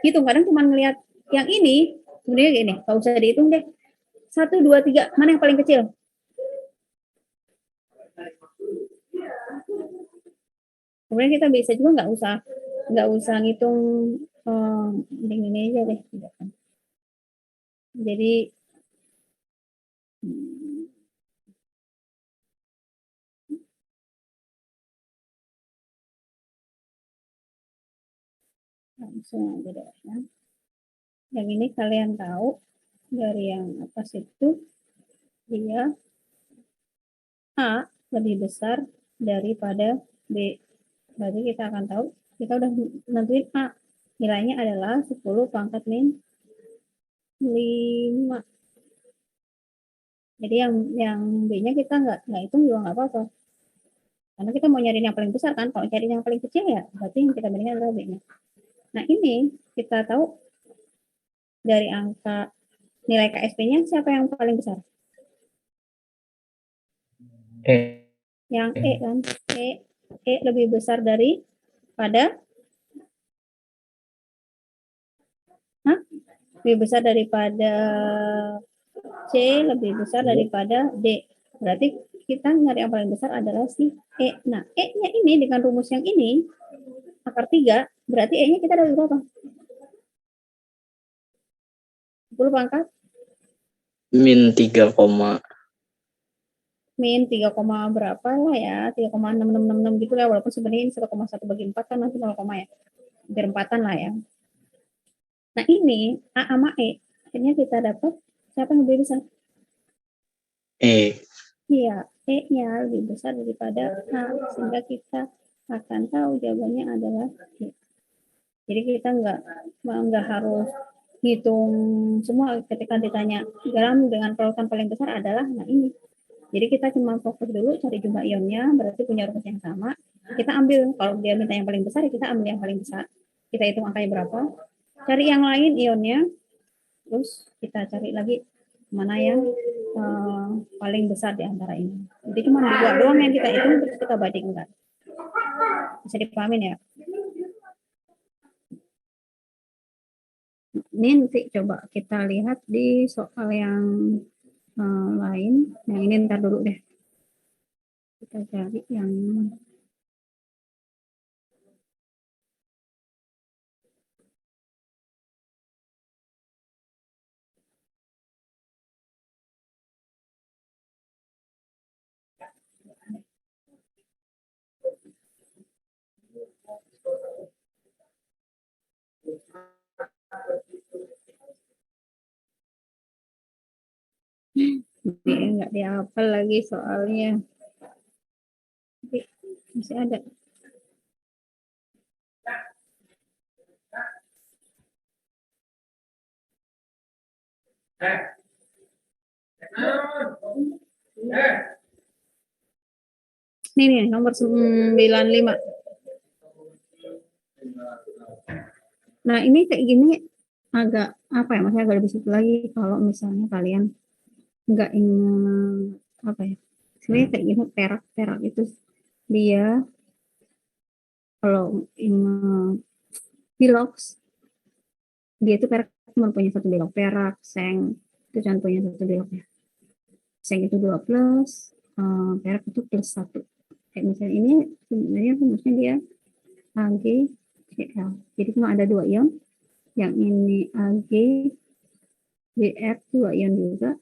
hitung. Kadang cuma ngelihat yang ini, sebenarnya gini, nggak usah dihitung deh. 1, 2, 3, mana yang paling kecil? Kemudian kita bisa juga nggak usah ngitung ini aja deh. Jadi langsung aja deh ya. Yang ini kalian tahu dari yang atas itu dia A lebih besar daripada B. Berarti kita akan tahu, kita udah nentuin A. Nilainya adalah 10 pangkat min 5. Jadi yang B-nya kita nggak hitung juga nggak apa-apa. Karena kita mau nyari yang paling besar kan. Kalau cari yang paling kecil ya berarti yang kita bandingkan adalah B-nya. Nah ini kita tahu dari angka nilai KSP-nya siapa yang paling besar? Yang E kan. E lebih besar daripada lebih besar daripada C, lebih besar daripada D. Berarti kita nyari yang paling besar adalah si E. Nah, E-nya ini dengan rumus yang ini, akar 3, berarti E-nya kita dari berapa? 10 pangkat? Min 3, min 3, berapa lah ya, 3,6666 gitu lah, walaupun sebenarnya ini 1,1 bagi 4 kan masih 0, ya. Hampir 4-an lah ya. Nah ini A sama E, akhirnya kita dapat siapa yang lebih besar? E. Iya, E-nya lebih besar daripada A, sehingga kita akan tahu jawabannya adalah E. Jadi kita nggak harus hitung semua ketika ditanya gram dengan perolehan paling besar adalah, nah ini. Jadi kita cuma fokus dulu cari jumlah ionnya, berarti punya rumus yang sama. Kita ambil, kalau dia minta yang paling besar, kita ambil yang paling besar. Kita hitung angkanya berapa, cari yang lain ionnya, terus kita cari lagi mana yang paling besar di antara ini. Jadi cuma 2 doang yang kita hitung, terus kita bandingkan. Bisa dipahamin ya? Ini nanti coba kita lihat di soal yang lain. Yang ini ntar dulu deh. Kita cari yang ini nggak dihafal lagi soalnya. Tapi masih ada. Ini nih nomor 95. Nah ini kayak gini agak apa ya, maksudnya agak lebih sulit lagi kalau misalnya kalian nggak ingat apa ya, sebenarnya kayak gini, perak itu dia kalau ingat bilox, dia itu perak cuma punya satu belok, perak seng itu cuma punya satu belok ya, seng itu 2 plus, perak itu plus 1. Kayak misalnya ini sebenarnya rumusnya dia Ag Cl, jadi cuma ada 2 ion, yang ini Ag Br 2 ion juga,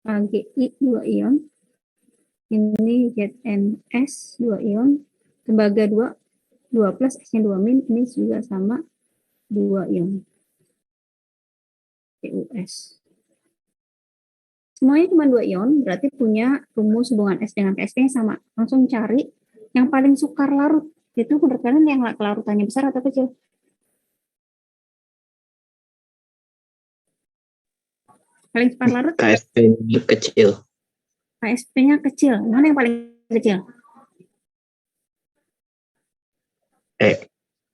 AgI 2 ion, Ini ZNS 2 ion, tembaga 2 plus, S-nya 2 min, ini juga sama 2 ion. TUS. Semuanya cuma 2 ion, berarti punya rumus hubungan S dengan KSP yang sama. Langsung cari yang paling sukar larut. Itu menurut kalian yang kelarutannya besar atau kecil? Paling sukar larut? KSP kecil. KSP-nya kecil. Mana yang paling kecil?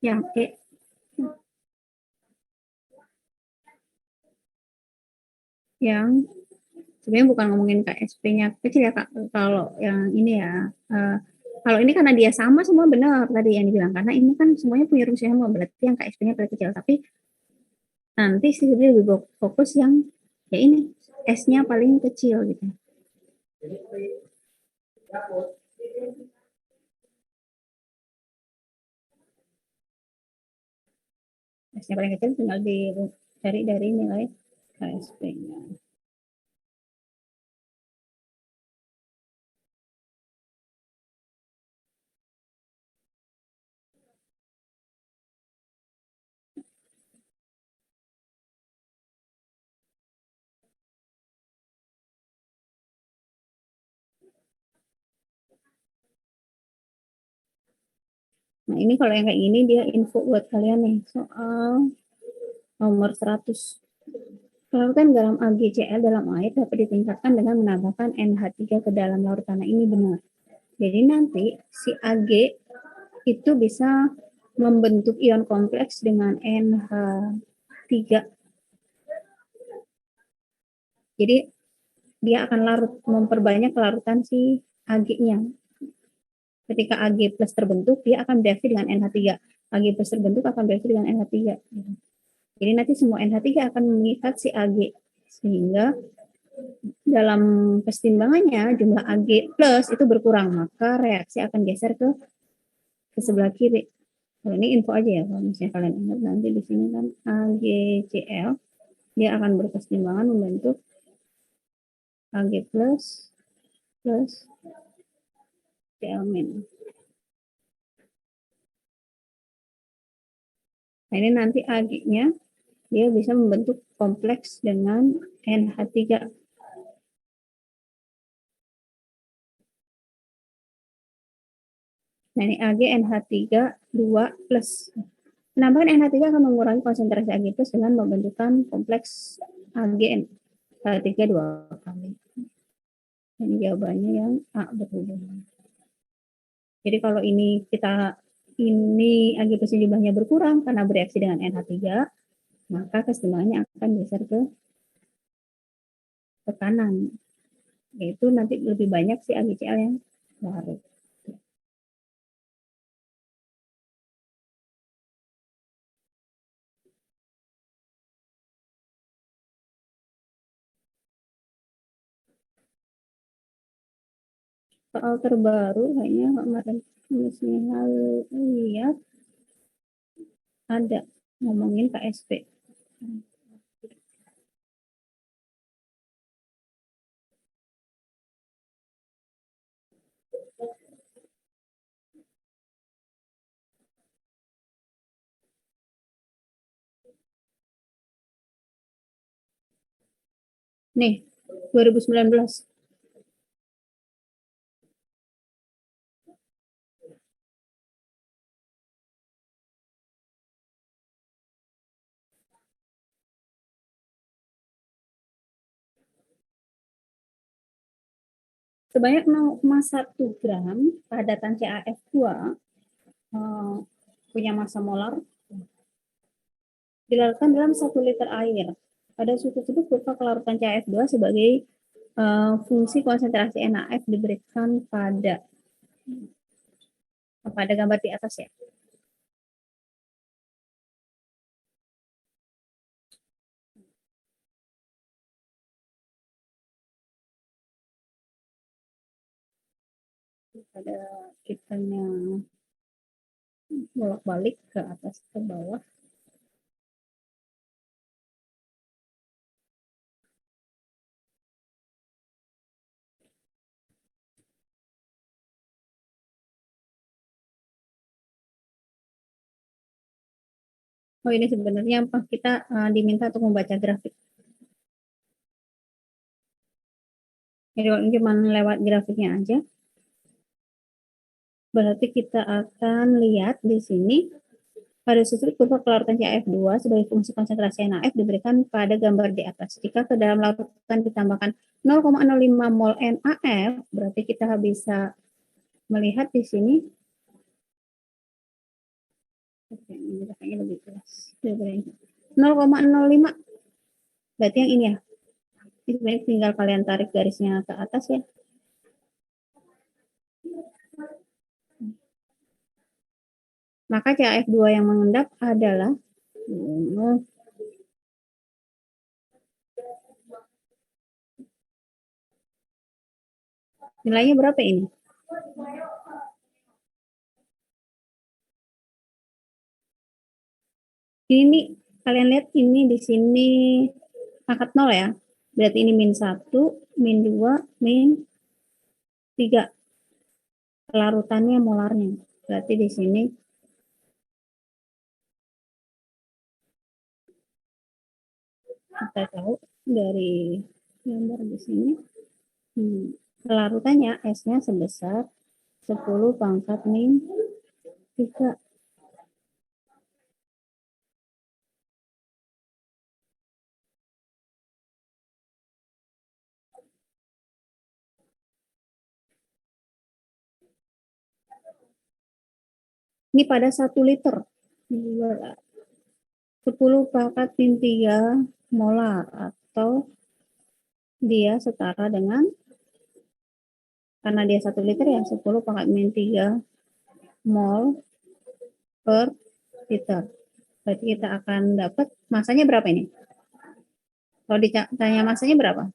Yang E. Yang sebenarnya bukan ngomongin KSP-nya kecil ya Kak. Kalau yang ini ya, kalau ini karena dia sama semua benar tadi yang dibilang. Karena ini kan semuanya punya rumus yang sama, berarti yang KSP-nya paling kecil. Tapi nanti sih lebih fokus yang ya ini, S-nya paling kecil gitu. S-nya paling kecil tinggal dicari dari nilai KSP-nya. Nah, ini kalau yang kayak gini dia info buat kalian nih soal nomor 100. Larutan garam AgCl dalam air dapat ditingkatkan dengan menambahkan NH3 ke dalam larut tanah. Ini benar. Jadi nanti si Ag itu bisa membentuk ion kompleks dengan NH3. Jadi dia akan larut, memperbanyak kelarutan si Ag-nya. Ketika Ag plus terbentuk, dia akan bereaksi dengan NH3. Ag plus terbentuk akan bereaksi dengan NH3. Jadi nanti semua NH3 akan mengikat si Ag. Sehingga dalam kesetimbangannya jumlah Ag plus itu berkurang. Maka reaksi akan geser ke sebelah kiri. Nah, ini info aja ya, kalau misalnya kalian ingat nanti di sini kan AgCl dia akan berkesetimbangan membentuk Ag plus Cl min. Nah, ini nanti Ag-nya dia bisa membentuk kompleks dengan NH3. Nah, ini Ag NH3 2 plus. Penambahan NH3 akan mengurangi konsentrasi Ag plus dengan membentukkan kompleks Ag NH3 2 kali. Ini jawabannya yang A berhubungan. Jadi kalau ini Ag plus jumlahnya berkurang karena bereaksi dengan NH3, maka kesetimbangannya akan geser ke kanan. Yaitu nanti lebih banyak si AgCl yang larut. Soal terbaru kayaknya kemarin lihat ada ngomongin KSP. Nih, 2019. Sebanyak 0,1 gram padatan CaF2 punya massa molar dilarutkan dalam 1 liter air. Pada suhu tersebut kurva kelarutan CaF2 sebagai fungsi konsentrasi NaF diberikan pada gambar di atas ya. Pada kitanya bolak-balik ke atas ke bawah. Oh, ini sebenarnya apa kita diminta untuk membaca grafik. Jadi kalau cuma lewat grafiknya aja, berarti kita akan lihat di sini pada susu kurva kelarutan CAF2 sebagai fungsi konsentrasi NaF diberikan pada gambar di atas. Jika ke dalam larutan ditambahkan 0,05 mol NaF, berarti kita bisa melihat di sini. Oke, ini grafiknya lebih jelas. 0,05, berarti yang ini ya. Ini tinggal kalian tarik garisnya ke atas ya. Maka CAF2 yang mengendap adalah nilainya berapa ini? Ini kalian lihat ini di sini angkat 0 ya. Berarti ini min 1, min 2, min 3. Kelarutannya molarnya. Berarti di sini kita tahu dari gambar di sini kelarutannya S-nya sebesar 10 pangkat min 3. Ini pada 1 liter. 10 pangkat min 3 molar atau dia setara dengan, karena dia 1 liter ya, 10 pangkat min 3 mol per liter. Berarti kita akan dapat masanya berapa ini? Kalau ditanya masanya berapa?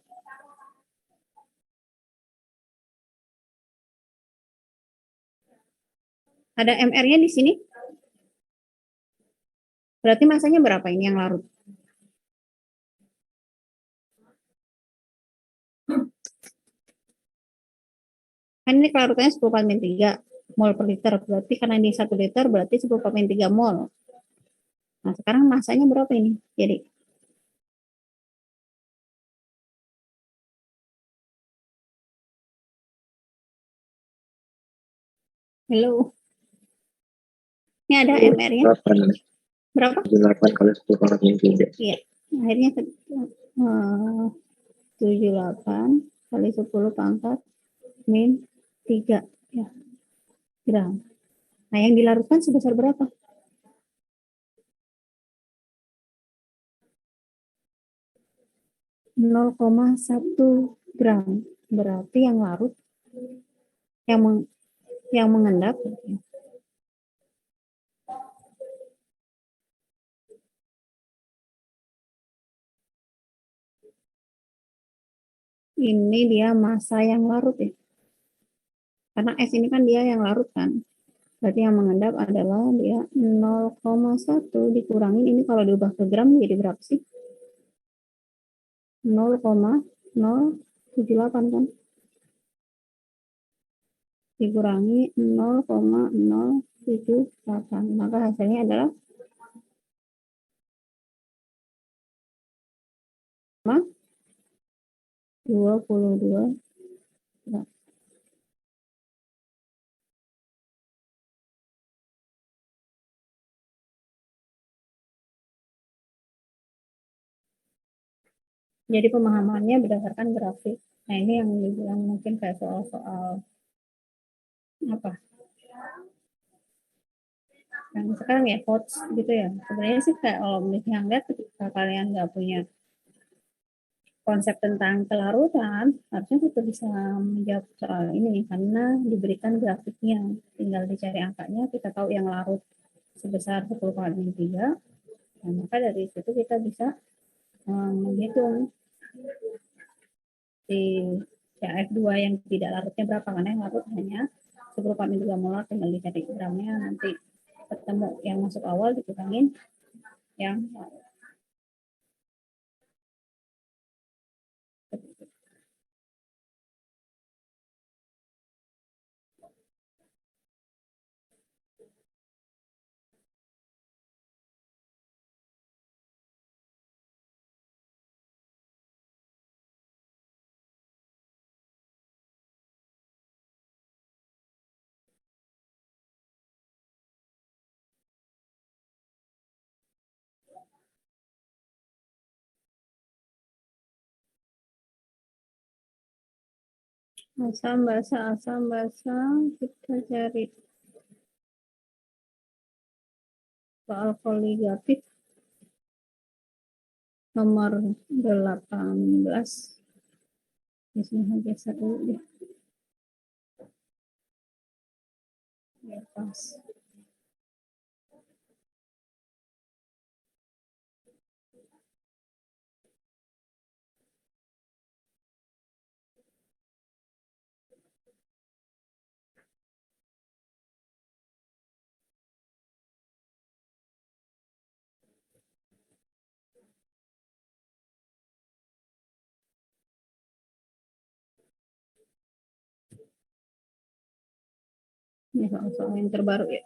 Ada MR-nya di sini. Berarti masanya berapa ini yang larut? Kan ini kelarutannya 10/3 mol per liter. Berarti karena ini 1 liter berarti 10/3 mol. Nah, sekarang masanya berapa ini? Jadi hello. Ini ada MR-nya. Berapa? 78 kali 10 pangkat min 3. Iya. Akhirnya 78 kali 10 pangkat min 3 ya, gram. Nah, yang dilarutkan sebesar berapa? 0,1 gram. Berarti yang larut, yang mengendap ini dia massa yang larut ya. Karena S ini kan dia yang larut kan. Berarti yang mengendap adalah dia 0,1 dikurangin ini kalau diubah ke gram jadi berapa sih? 0,078 kan? Dikurangi 0,078. Maka hasilnya adalah 22 gram. Jadi pemahamannya berdasarkan grafik. Nah, ini yang dibilang mungkin kayak soal-soal apa? Yang sekarang ya coach gitu ya. Sebenarnya sih kayak kalau misalnya lihat ketika kalian nggak punya konsep tentang kelarutan, harusnya kita bisa menjawab soal ini karena diberikan grafiknya. Tinggal dicari angkanya, kita tahu yang larut sebesar 10/3. Nah, maka dari situ kita bisa menghitung di CAF2 yang tidak larutnya berapa, karena yang larut hanya 10/3 molar, tinggal dicari gramnya, nanti ketemu yang masuk awal dikurangin yang larut. Asam basa, kita cari soal koligatif nomor 18. Di sini geser dulu deh. Ya, pas. Ini soal-soal yang terbaru ya.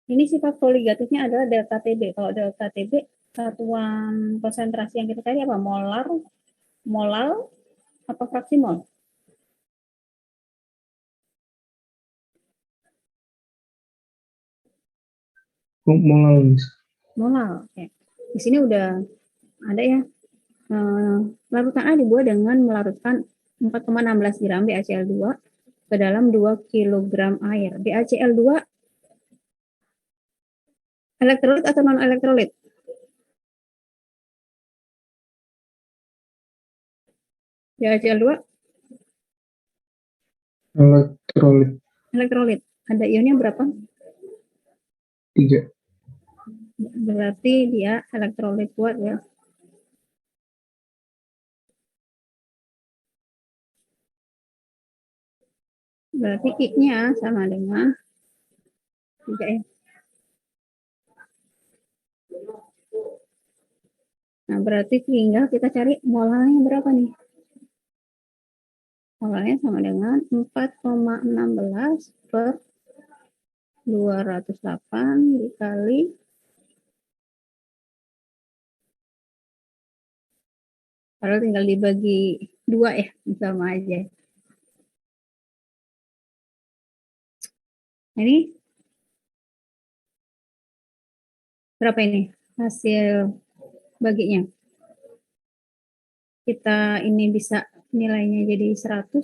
Ini sifat koligatifnya adalah delta TB. Kalau delta TB, satuan konsentrasi yang kita cari apa? Molar, molal, apa fraksi mol? Molal, Miss. Molal. Oke. Di sini udah ada ya. Larutan A dibuat dengan melarutkan 4,16 gram BaCl2 ke dalam 2 kg air. BaCl2 elektrolit atau non elektrolit? BaCl2 Elektrolit elektrolit. Ada ionnya berapa? 3. Berarti dia elektrolit kuat ya. Berarti I-nya sama dengan 3 ya. Nah, berarti tinggal kita cari molalnya berapa nih? Molalnya sama dengan 4,16 per 208 dikali padahal tinggal dibagi 2 ya, sama aja. Nah, ini berapa ini hasil baginya? Kita ini bisa nilainya jadi 100.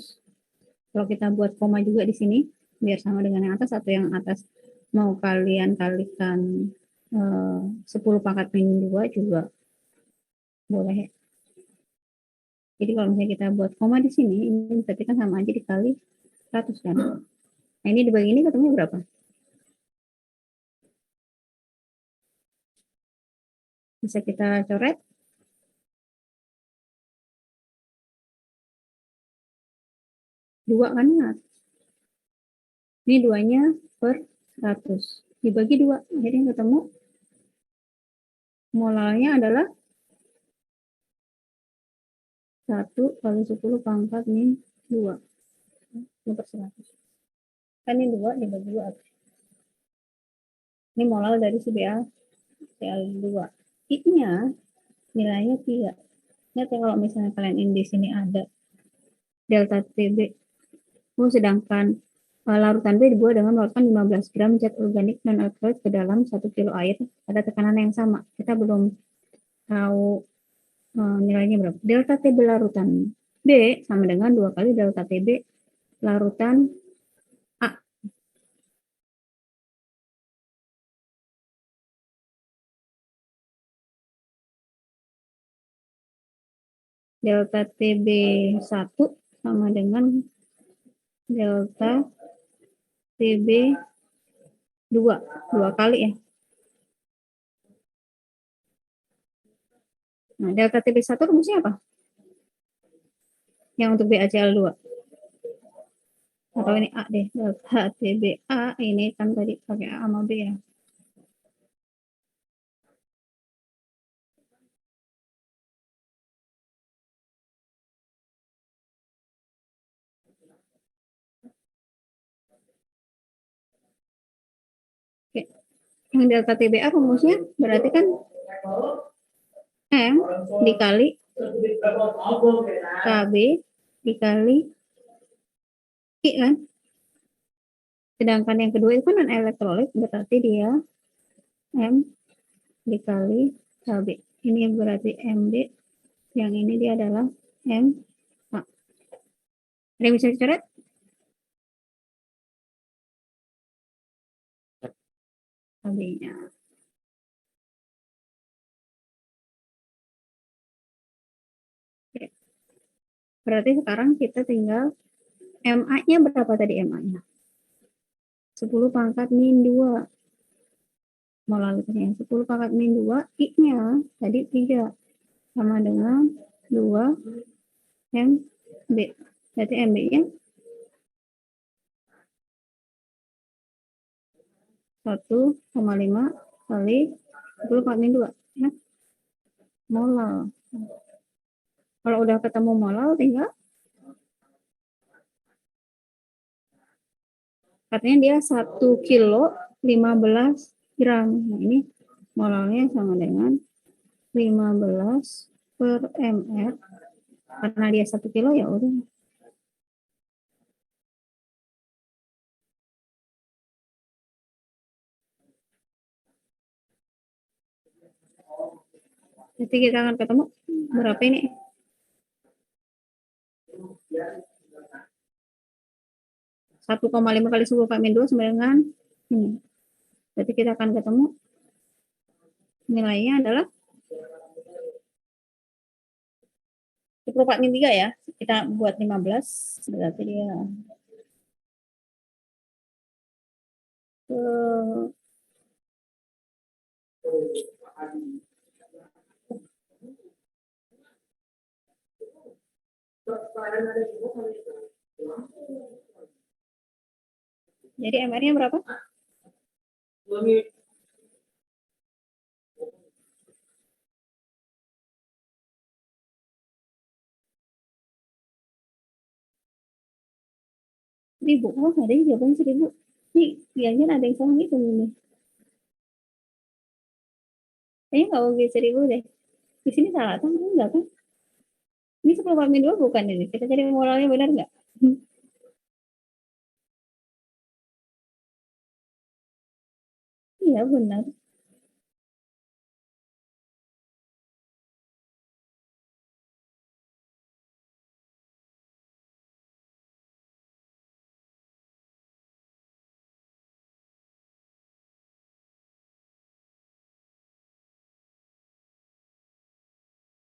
Kalau kita buat koma juga di sini, biar sama dengan yang atas, atau yang atas mau kalian kalikan 10 pangkat min 2 juga boleh ya. Jadi kalau misalnya kita buat koma di sini, ini berarti kan sama aja dikali 100 kan. Nah, ini dibagi ini ketemu berapa? Bisa kita coret. Dua kan ya. Ini 2-nya per 100. Dibagi 2, akhirnya ketemu molalnya adalah 1 kali 10 pangkat min 2. Ini per 100. Kan ini 2 dibagi 2. Ini molal dari si BaCl2. I-nya nilainya 3. Ingat ya kalau misalnya kalian ini di sini ada delta TB. Sedangkan larutan B dibuat dengan melarutkan 15 gram zat organik non alkaloid ke dalam 1 kilo air pada tekanan yang sama. Kita belum tahu nilainya berapa. Delta TB larutan B sama dengan 2 kali delta TB larutan A. Delta TB 1 sama dengan delta TB 2 kali ya. Nah, delta TB 1 rumusnya apa? Yang untuk BaCl2. Atau ini A deh, delta TBA ini kan tadi pakai A sama B ya. Oke. Yang delta TBA rumusnya berarti kan M dikali KB dikali I kan. Sedangkan yang kedua itu kan non elektrolit, berarti dia M dikali KB. Ini berarti MB Yang ini dia adalah M A. Ada yang bisa dicoret? AB-nya. Oke. Berarti sekarang kita tinggal MA-nya berapa tadi MA-nya? 10 pangkat min 2. Molaritanya 10 pangkat min 2, I-nya tadi 3. Sama dengan 2 MB. Berarti MB-nya 1,5 kali 10 pangkat min 2. Ya. Molal. Kalau udah ketemu molal, tinggal katanya dia 1 kilo 15 gram. Nah, ini molalnya sama dengan 15 per ml. Karena dia 1 kilo ya udah. Jadi kita akan ketemu berapa ini? 1,5 kali 10 kali min 2 sama dengan ini. Berarti kita akan ketemu nilainya adalah 10 min 3 ya. Kita buat 15, berarti dia jadi MR-nya berapa? Ribu. Oh, ada yang jawabannya 1000. Nih, biasanya ada yang salah gitu ini. Kayaknya nggak mungkin 1000 deh. Di sini salah kan? Enggak kan? Ini 10 min 2 bukan ini. Kita cari moralnya benar nggak? Iya, benar.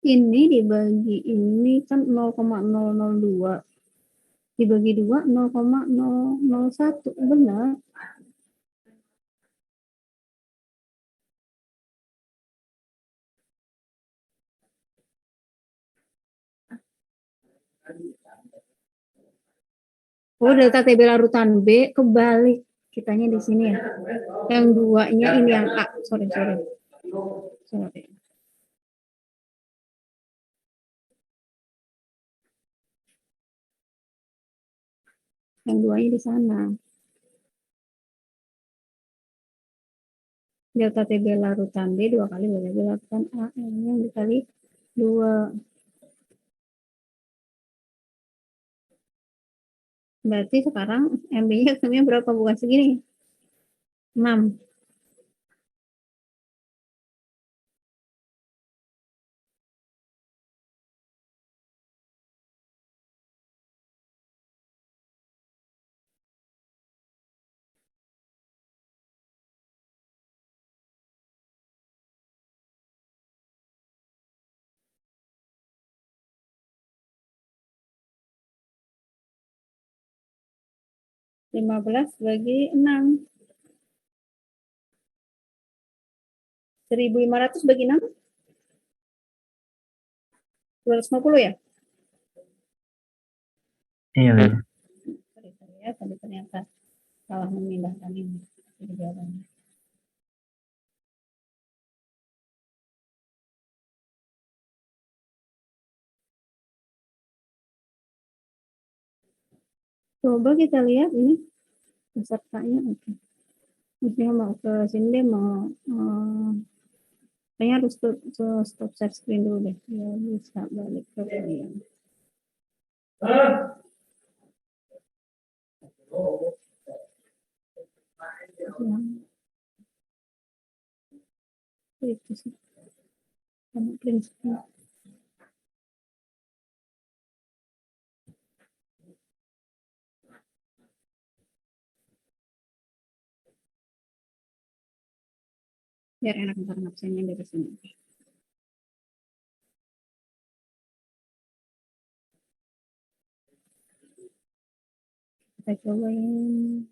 Ini dibagi ini kan 0,002. Dibagi 2 0,001. Benar. Oh, delta TB larutan B kebalik. Kitanya di sini ya. Yang duanya ini yang A. Sorry. Yang duanya di sana. Delta TB larutan B 2 kali delta TB larutan A. Yang dikali 2. Berarti sekarang MB-nya ketemunya berapa? Bukan segini. 6. Lima belas bagi 6. 1.500 bagi 6. 250 ya? Iya. Sorry ya, tadi ternyata salah memindahkan ini. Jadi jawabannya. Coba kita lihat ini pesertanya. Oke. Misalnya mau ke sini deh, mau kayaknya harus stop share screen dulu deh. Ya bisa balik ke kalian. Itu sih. Sama prinsipnya. Biar enak ntar ngabsennya dari sini. Kita cobain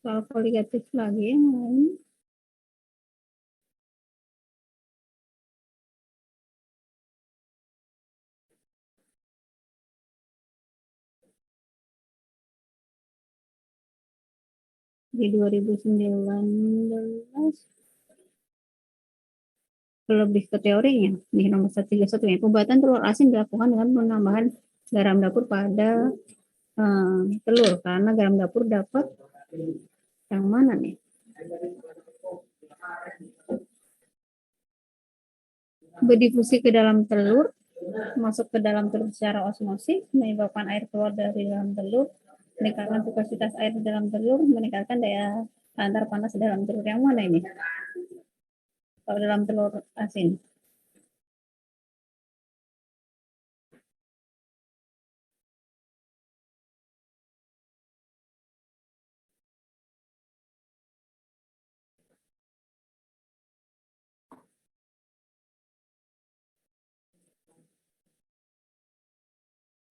soal koligatif lagi yang lain. Di 2019 lebih ke teorinya di nomor 131 ya, pembuatan telur asin dilakukan dengan penambahan garam dapur pada telur, karena garam dapur dapat yang mana nih, berdifusi ke dalam telur, masuk ke dalam telur secara osmosis, menyebabkan air keluar dari dalam telur, meningkatkan viscositas air di dalam telur, meningkatkan daya antar panas dalam telur. Yang mana ini? Kalau dalam telur asin.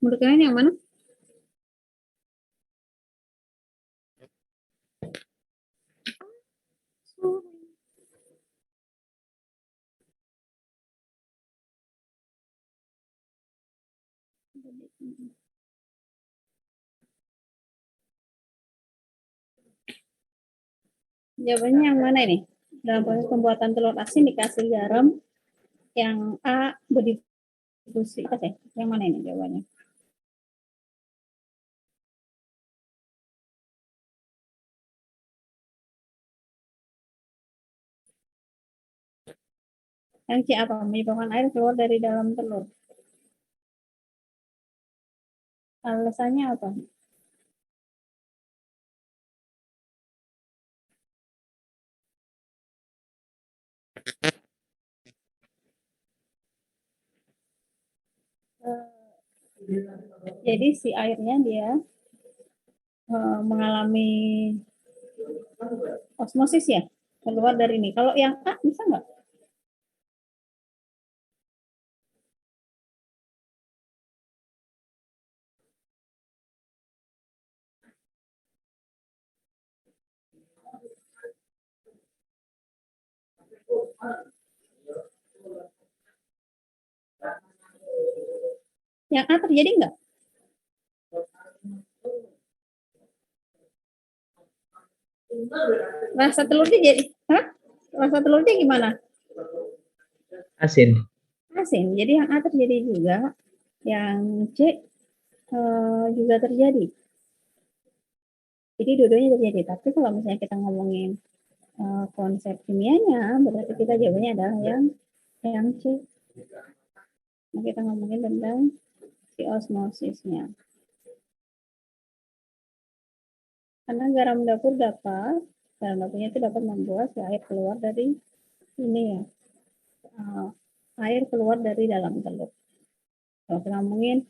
Menurut kalian yang mana? Jawabannya yang mana ini? Dalam proses pembuatan telur asin dikasih garam, yang A berdifusi. Oke, yang mana ini jawabannya? Yang C apa? Menyebabkan air keluar dari dalam telur. Alasannya apa? Jadi si airnya dia mengalami osmosis ya, keluar dari ini. Kalau yang A bisa nggak? Yang A terjadi nggak? Rasa telurnya jadi, hah? Rasa telurnya gimana? Asin. Asin. Jadi yang A terjadi juga, yang C juga terjadi. Jadi dua-duanya terjadi. Tapi kalau misalnya kita ngomongin konsep kimianya, berarti kita jawabannya adalah yang C. Nah, kita ngomongin tentang si osmosisnya. Karena garam dapurnya itu dapat membuat si air keluar dari ini ya, air keluar dari dalam telur. Kalau kita ngomongin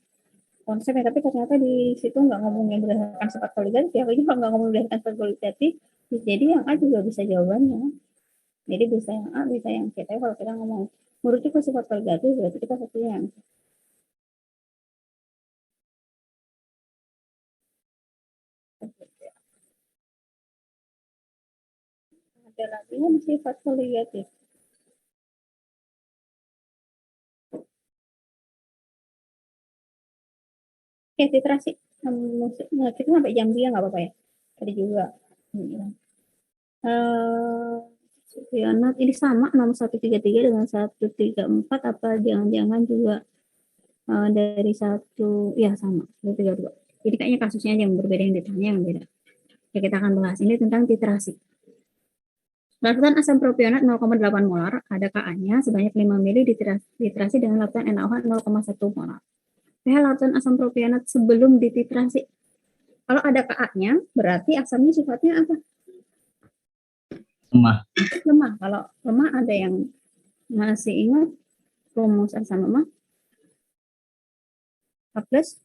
konsepnya, tapi ternyata di situ nggak ngomongin berdasarkan sifat koligatif, ya juga nggak ngomongin berdasarkan sifat koligatif, jadi yang A juga bisa jawabannya. Jadi bisa yang A, bisa yang C. Tapi kalau kita ngomong menurut itu sifat koligatif, berarti kita satunya yang C. Ada lagi yang sifat koligatif. Oke, titrasi. Nah, kita sampai jam 3 nggak apa-apa ya? Tadi juga. Not ini sama nomor 133 dengan 134, apa jangan-jangan juga dari satu, ya sama, 132. Jadi kayaknya kasusnya aja yang berbeda, yang ditanya yang beda. Ya, kita akan bahas ini tentang titrasi. Larutan asam propionat 0,8 molar, ada Ka-nya sebanyak 5 mili dititrasi dengan larutan NaOH 0,1 molar. pH larutan asam propionat sebelum dititrasi. Kalau ada Ka-nya, berarti asamnya sifatnya apa? Lemah. Lemah. Kalau lemah ada yang masih ingat rumus asam lemah? H plus.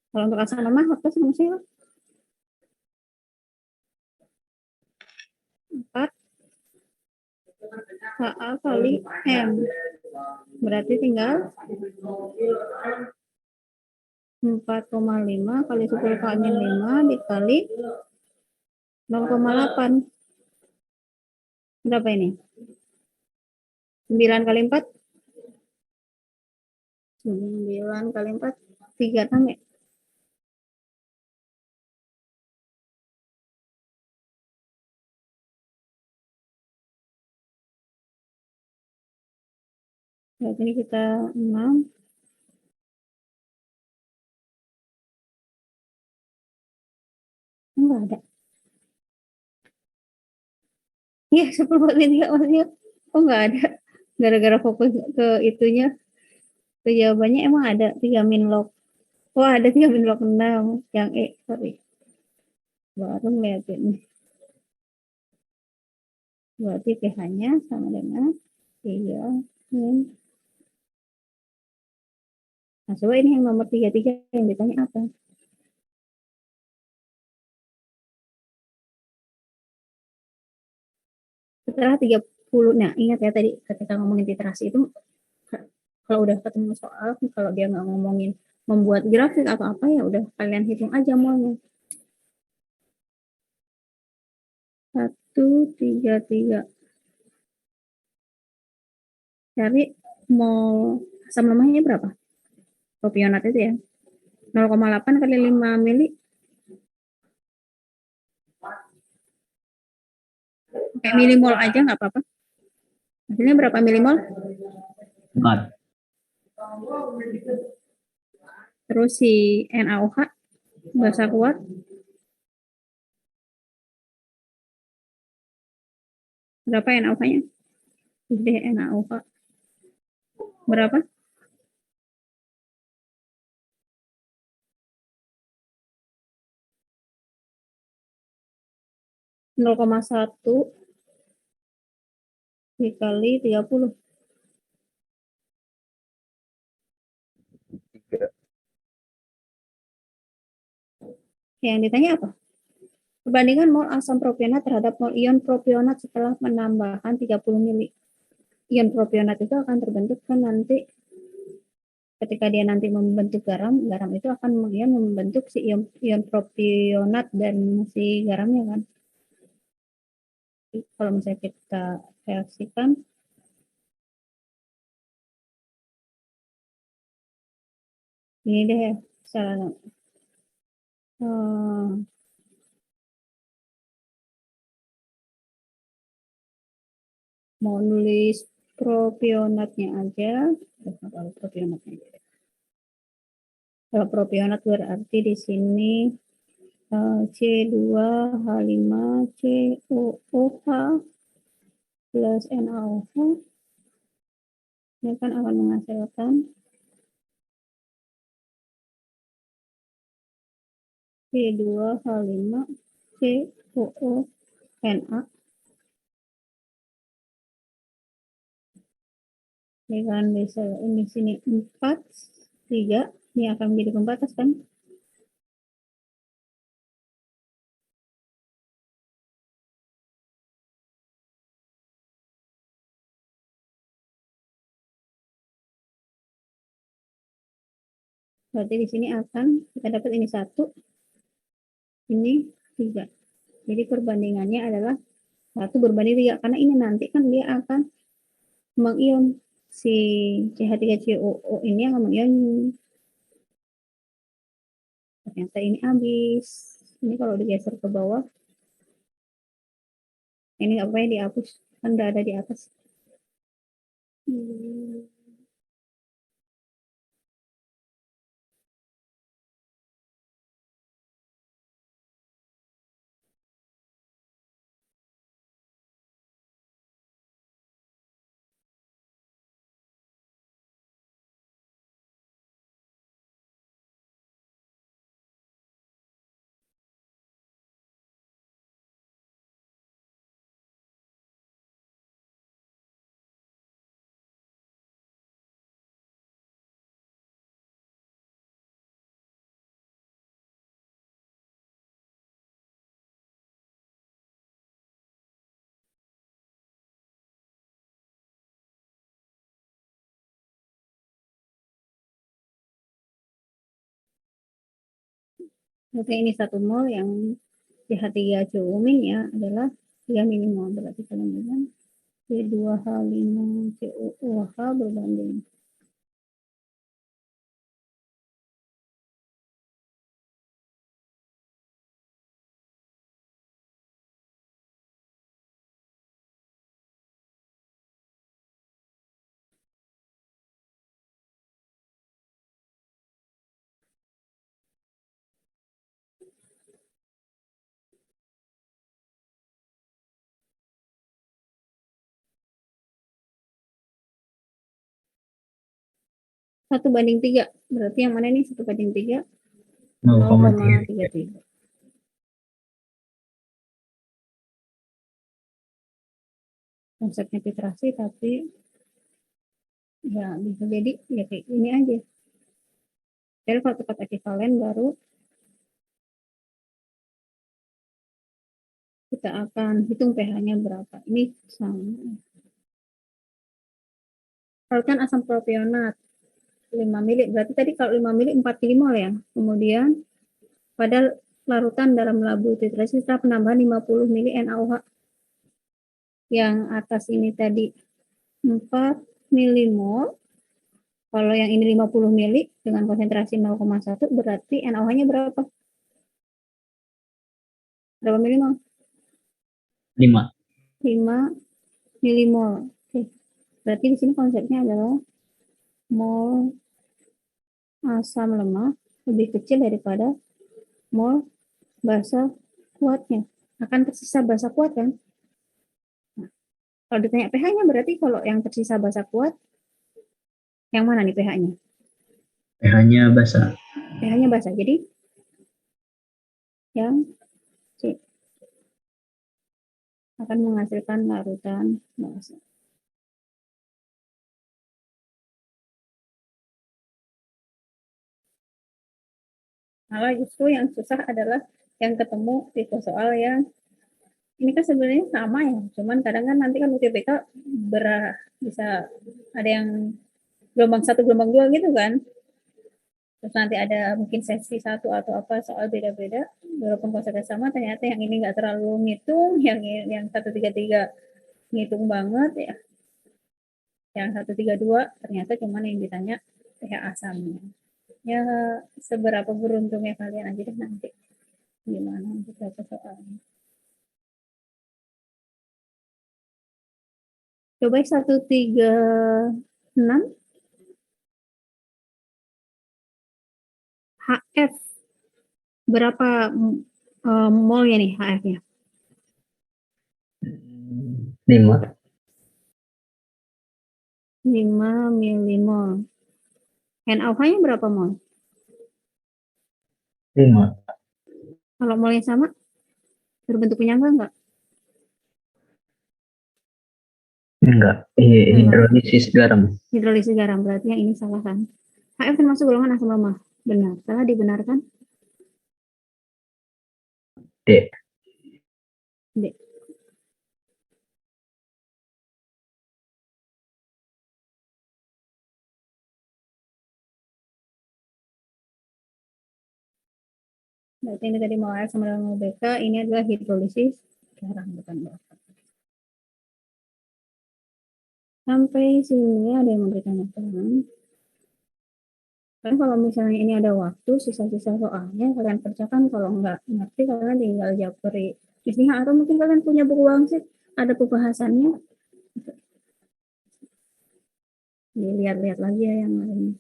Kalau untuk asam lemah, H plus rumusnya apa? 4 HA kali M. Berarti tinggal 4,5 kali 10 kali 5 dikali 0,8. Berapa ini? 9 kali 4? 9 kali 4, 36 ya? Berarti ini kita 6. Enggak ada. Iya, 10 kali 3 maksudnya. Oh, enggak ada. Gara-gara fokus ke itunya, ke jawabannya emang ada 3 min log. Wah, ada 3 min log 6. Yang E, sorry. Baru ngeliatin. Berarti pH-nya sama dengan 3 min. Nah, coba ini yang nomor 33 yang ditanya apa? Setelah 30, nah ingat ya tadi ketika ngomongin literasi itu, kalau udah ketemu soal, kalau dia nggak ngomongin membuat grafik atau apa, ya udah kalian hitung aja molnya. 133. Cari mol asam lemahnya berapa? Propionat itu ya. 0,8 kali 5 mili. Kayak milimol aja nggak apa-apa. Hasilnya berapa milimol? 4. Terus si NaOH basa kuat berapa NaOH-nya? Gede NaOH berapa? 0,1 dikali 30. 3. Yang ditanya apa? Perbandingan mol asam propionat terhadap mol ion propionat setelah penambahan 30 mili. Ion propionat itu akan terbentuk kan nanti ketika dia nanti membentuk garam, garam itu akan membentuk si ion propionat dan si garamnya kan. Kalau misalnya kita reaksikan, ini deh cara mau nulis propionatnya aja. Kalau propionatnya aja. Kalau propionat berarti di sini C2H5COOH plus NaOH ini kan akan menghasilkan C2H5COONA. Ini kan bisa ini sini 4, 3, ini akan menjadi pembatas kan? Berarti di sini akan kita dapat ini 1, ini 3. Jadi perbandingannya adalah 1 berbanding 3 karena ini nanti kan dia akan mengion si CH3COO ini akan mengion. Ternyata ini habis. Ini kalau digeser ke bawah, ini nggak apa-apa dihapus, kan udah ada di atas. Berarti ini 1 mol yang CH3COMing ya adalah 3 milimol. Berarti kalau bilang C2H5COOH berbanding 1:3. Berarti yang mana nih 1:3? 0,3. 0,33. Konsepnya titrasi tapi ya bisa jadi ya kayak ini aja. Jadi kalau tepat ekivalen baru kita akan hitung pH-nya berapa. Ini sama. Larutan asam propionat 5 mili. Berarti tadi kalau 5 mili 4 mol ya. Kemudian pada larutan dalam labu titrasi setelah penambahan 50 mili NaOH. Yang atas ini tadi 4 milimol. Kalau yang ini 50 mili dengan konsentrasi 0,1 berarti NaOH-nya berapa? Berapa milimol? 5. 5 milimol. Oke. Berarti di sini konsepnya adalah mol asam lemah lebih kecil daripada mol basa kuatnya. Akan tersisa basa kuat kan? Nah, kalau ditanya pH-nya berarti kalau yang tersisa basa kuat, yang mana nih pH-nya? pH-nya basa. pH-nya basa. Jadi yang C akan menghasilkan larutan basa. Malah justru yang susah adalah yang ketemu tipe soal yang ini kan sebenarnya sama ya, cuman kadang kan nanti kan UTBK bisa ada yang gelombang 1, gelombang 2 gitu kan. Terus nanti ada mungkin sesi 1 atau apa soal beda-beda, walaupun konsepnya sama, ternyata yang ini nggak terlalu ngitung, yang 133 ngitung banget ya. Yang 132 ternyata cuman yang ditanya pH asamnya. Ya seberapa beruntungnya kalian aja deh nanti gimana untuk baca soalnya. Coba 136 HF berapa molnya nih HF-nya? 5. 5 milimol. NaOH-nya berapa mol? 5. Kalau molnya sama, berbentuk penyangga enggak? Enggak. Hidrolisis garam. Hidrolisis garam, berarti yang ini salah kan? HF termasuk golongan asam lemah. Benar. Salah dibenarkan? D. D. Berarti ini tadi mau AF sama dengan BK, ini adalah hidrolisis garam, bukan bahan. Sampai sini ada yang memberikan tangan. Kan kalau misalnya ini ada waktu, sisa-sisa soalnya kalian kerjakan, kalau nggak ngerti kalian tinggal japri isinya, atau mungkin kalian punya buku wangsit, ada pembahasannya, dilihat-lihat lagi ya yang lainnya.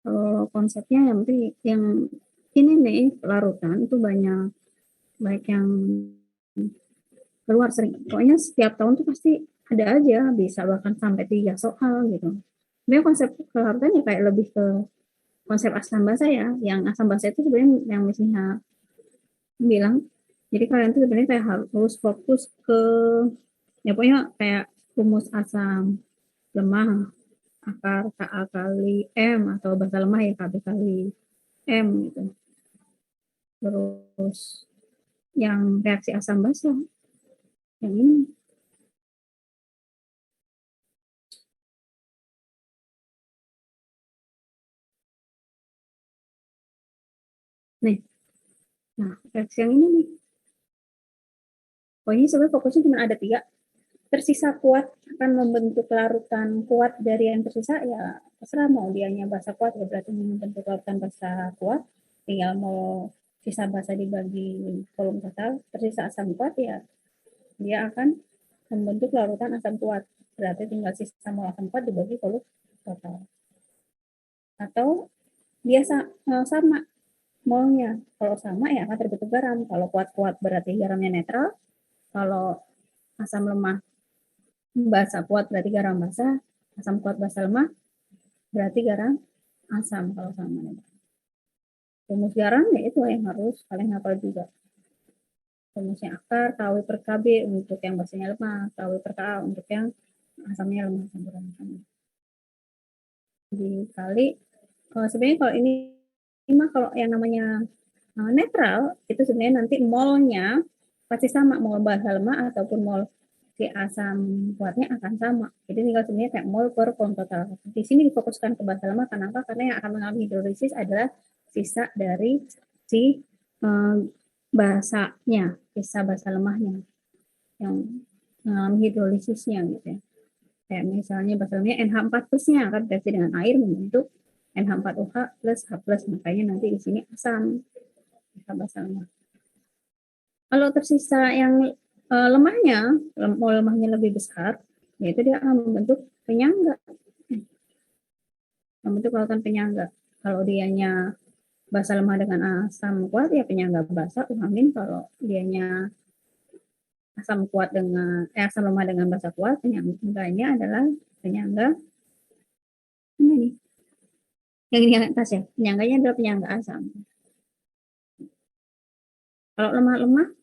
Kalau konsepnya yang penting yang ini nih larutan itu banyak, baik yang keluar sering, pokoknya setiap tahun tuh pasti ada aja, bisa bahkan sampai 3 soal gitu. Sebenarnya konsep kelarutannya kayak lebih ke konsep asam basa ya, yang asam basa itu sebenarnya yang misalnya bilang, jadi kalian tuh sebenarnya kayak harus fokus ke ya pokoknya kayak rumus asam lemah, akar Ka kali M, atau basa lemah ya Kb kali M gitu. Terus yang reaksi asam basa yang ini Nih. Nah, reaksi yang ini nih. Oh, ini sebenarnya fokusnya cuma ada 3. Tersisa kuat akan membentuk larutan kuat dari yang tersisa, ya terserah mau dianya basa kuat ya berarti membentuk larutan basa kuat, tinggal mau sisa basa dibagi volume total, tersisa asam kuat ya dia akan membentuk larutan asam kuat, berarti tinggal sisa mol asam kuat dibagi volume total. Atau dia sama molnya, kalau sama ya akan terbentuk garam, kalau kuat-kuat berarti garamnya netral, kalau asam lemah basa kuat berarti garam basa, asam kuat basa lemah berarti garam asam kalau sama. Rumus garam ya itu yang harus kalian hafal juga. Rumusnya akar KW per KB untuk yang basanya lemah, KW per KA untuk yang asamnya lemah. Dikali sebenarnya kalau ini mah kalau yang namanya netral itu sebenarnya nanti molnya pasti sama, mol basa lemah ataupun mol si asam kuatnya akan sama. Jadi tinggal sebenarnya kayak mol per volume total. Di sini difokuskan ke basa lemah, kenapa? Karena yang akan mengalami hidrolisis adalah sisa dari si basanya, sisa basa lemahnya yang mengalami hidrolisisnya gitu ya. Kayak misalnya basa lemahnya NH4 plusnya kan reaksi dengan air membentuk NH4OH plus H plus, makanya nanti di sini asam basa lemah. Kalau tersisa yang lemahnya, mol lemahnya lebih besar, yaitu dia akan membentuk penyangga, membentuk larutan penyangga. Kalau dianya basa lemah dengan asam kuat ya penyangga basa uhamin, kalau dianya asam kuat dengan asam lemah dengan basa kuat, penyangganya adalah penyangga ini nih. Yang ini yang atas ya, penyangganya adalah penyangga asam. Kalau lemah-lemah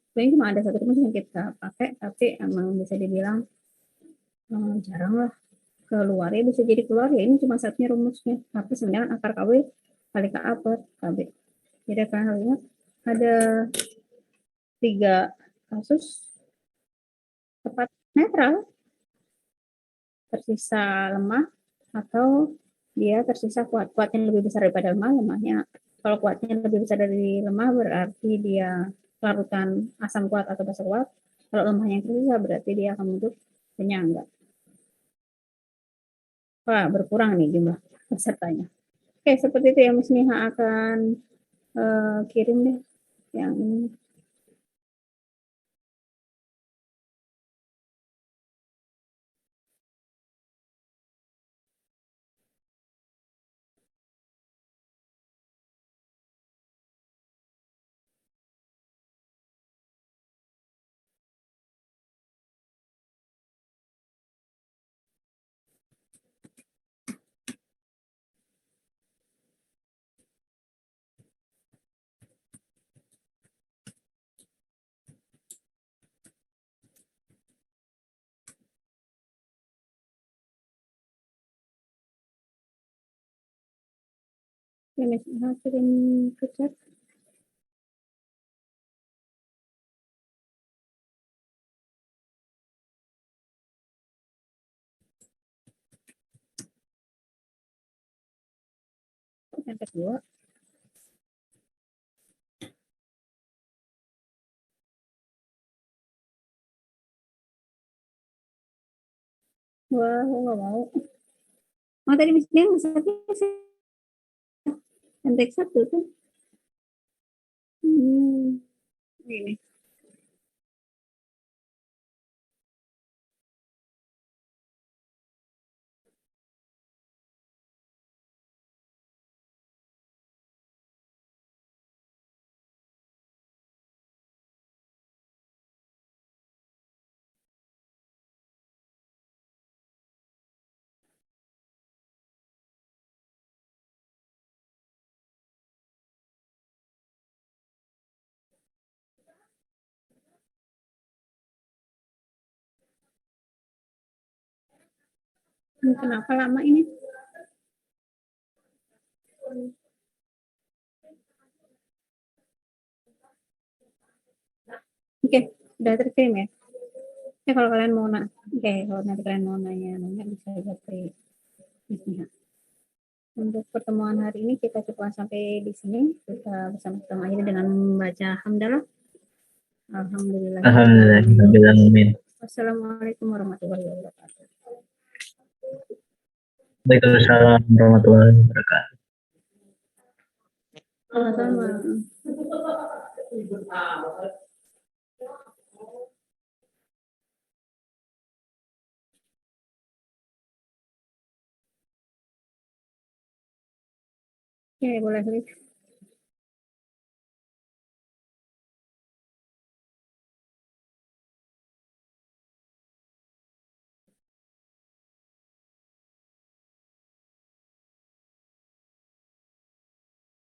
sebenarnya cuma ada 1 rumus yang kita pakai, tapi emang bisa dibilang jarang lah keluar, ya bisa jadi keluar ya ini cuma satunya rumusnya, tapi sebenarnya akar KW kali KA per KB. Jadi kalian harus ingat ada 3 kasus tepat netral, tersisa lemah, atau dia tersisa kuat, kuatnya lebih besar daripada lemah, lemahnya kalau kuatnya lebih besar dari lemah berarti dia larutan asam kuat atau basa kuat, kalau lemahnya yang tersisa berarti dia akan membentuk penyangga. Wah, berkurang nih jumlah pesertanya. Oke, seperti itu ya Miss Niha akan kirim deh yang ini. Ya, Miss Niha kirim ke chat. Yang kedua, wah, nggak mau. Oh, tadi Miss Niha masaknya yang teks 1 tuh. Ini. Ini kenapa lama ini? Oke, udah terkirim ya. Ya kalau kalian mau kalau nanti kalian mau nanya bisa japri Miss Niha. untuk pertemuan hari ini kita coba sampai di sini. Kita bersama-sama akhiri dengan membaca hamdalah. Alhamdulillah. Alhamdulillah. Amin. Wassalamualaikum warahmatullahi wabarakatuh. Waalaikumsalam warahmatullahi wabarakatuh. Sama-sama. Oke, boleh.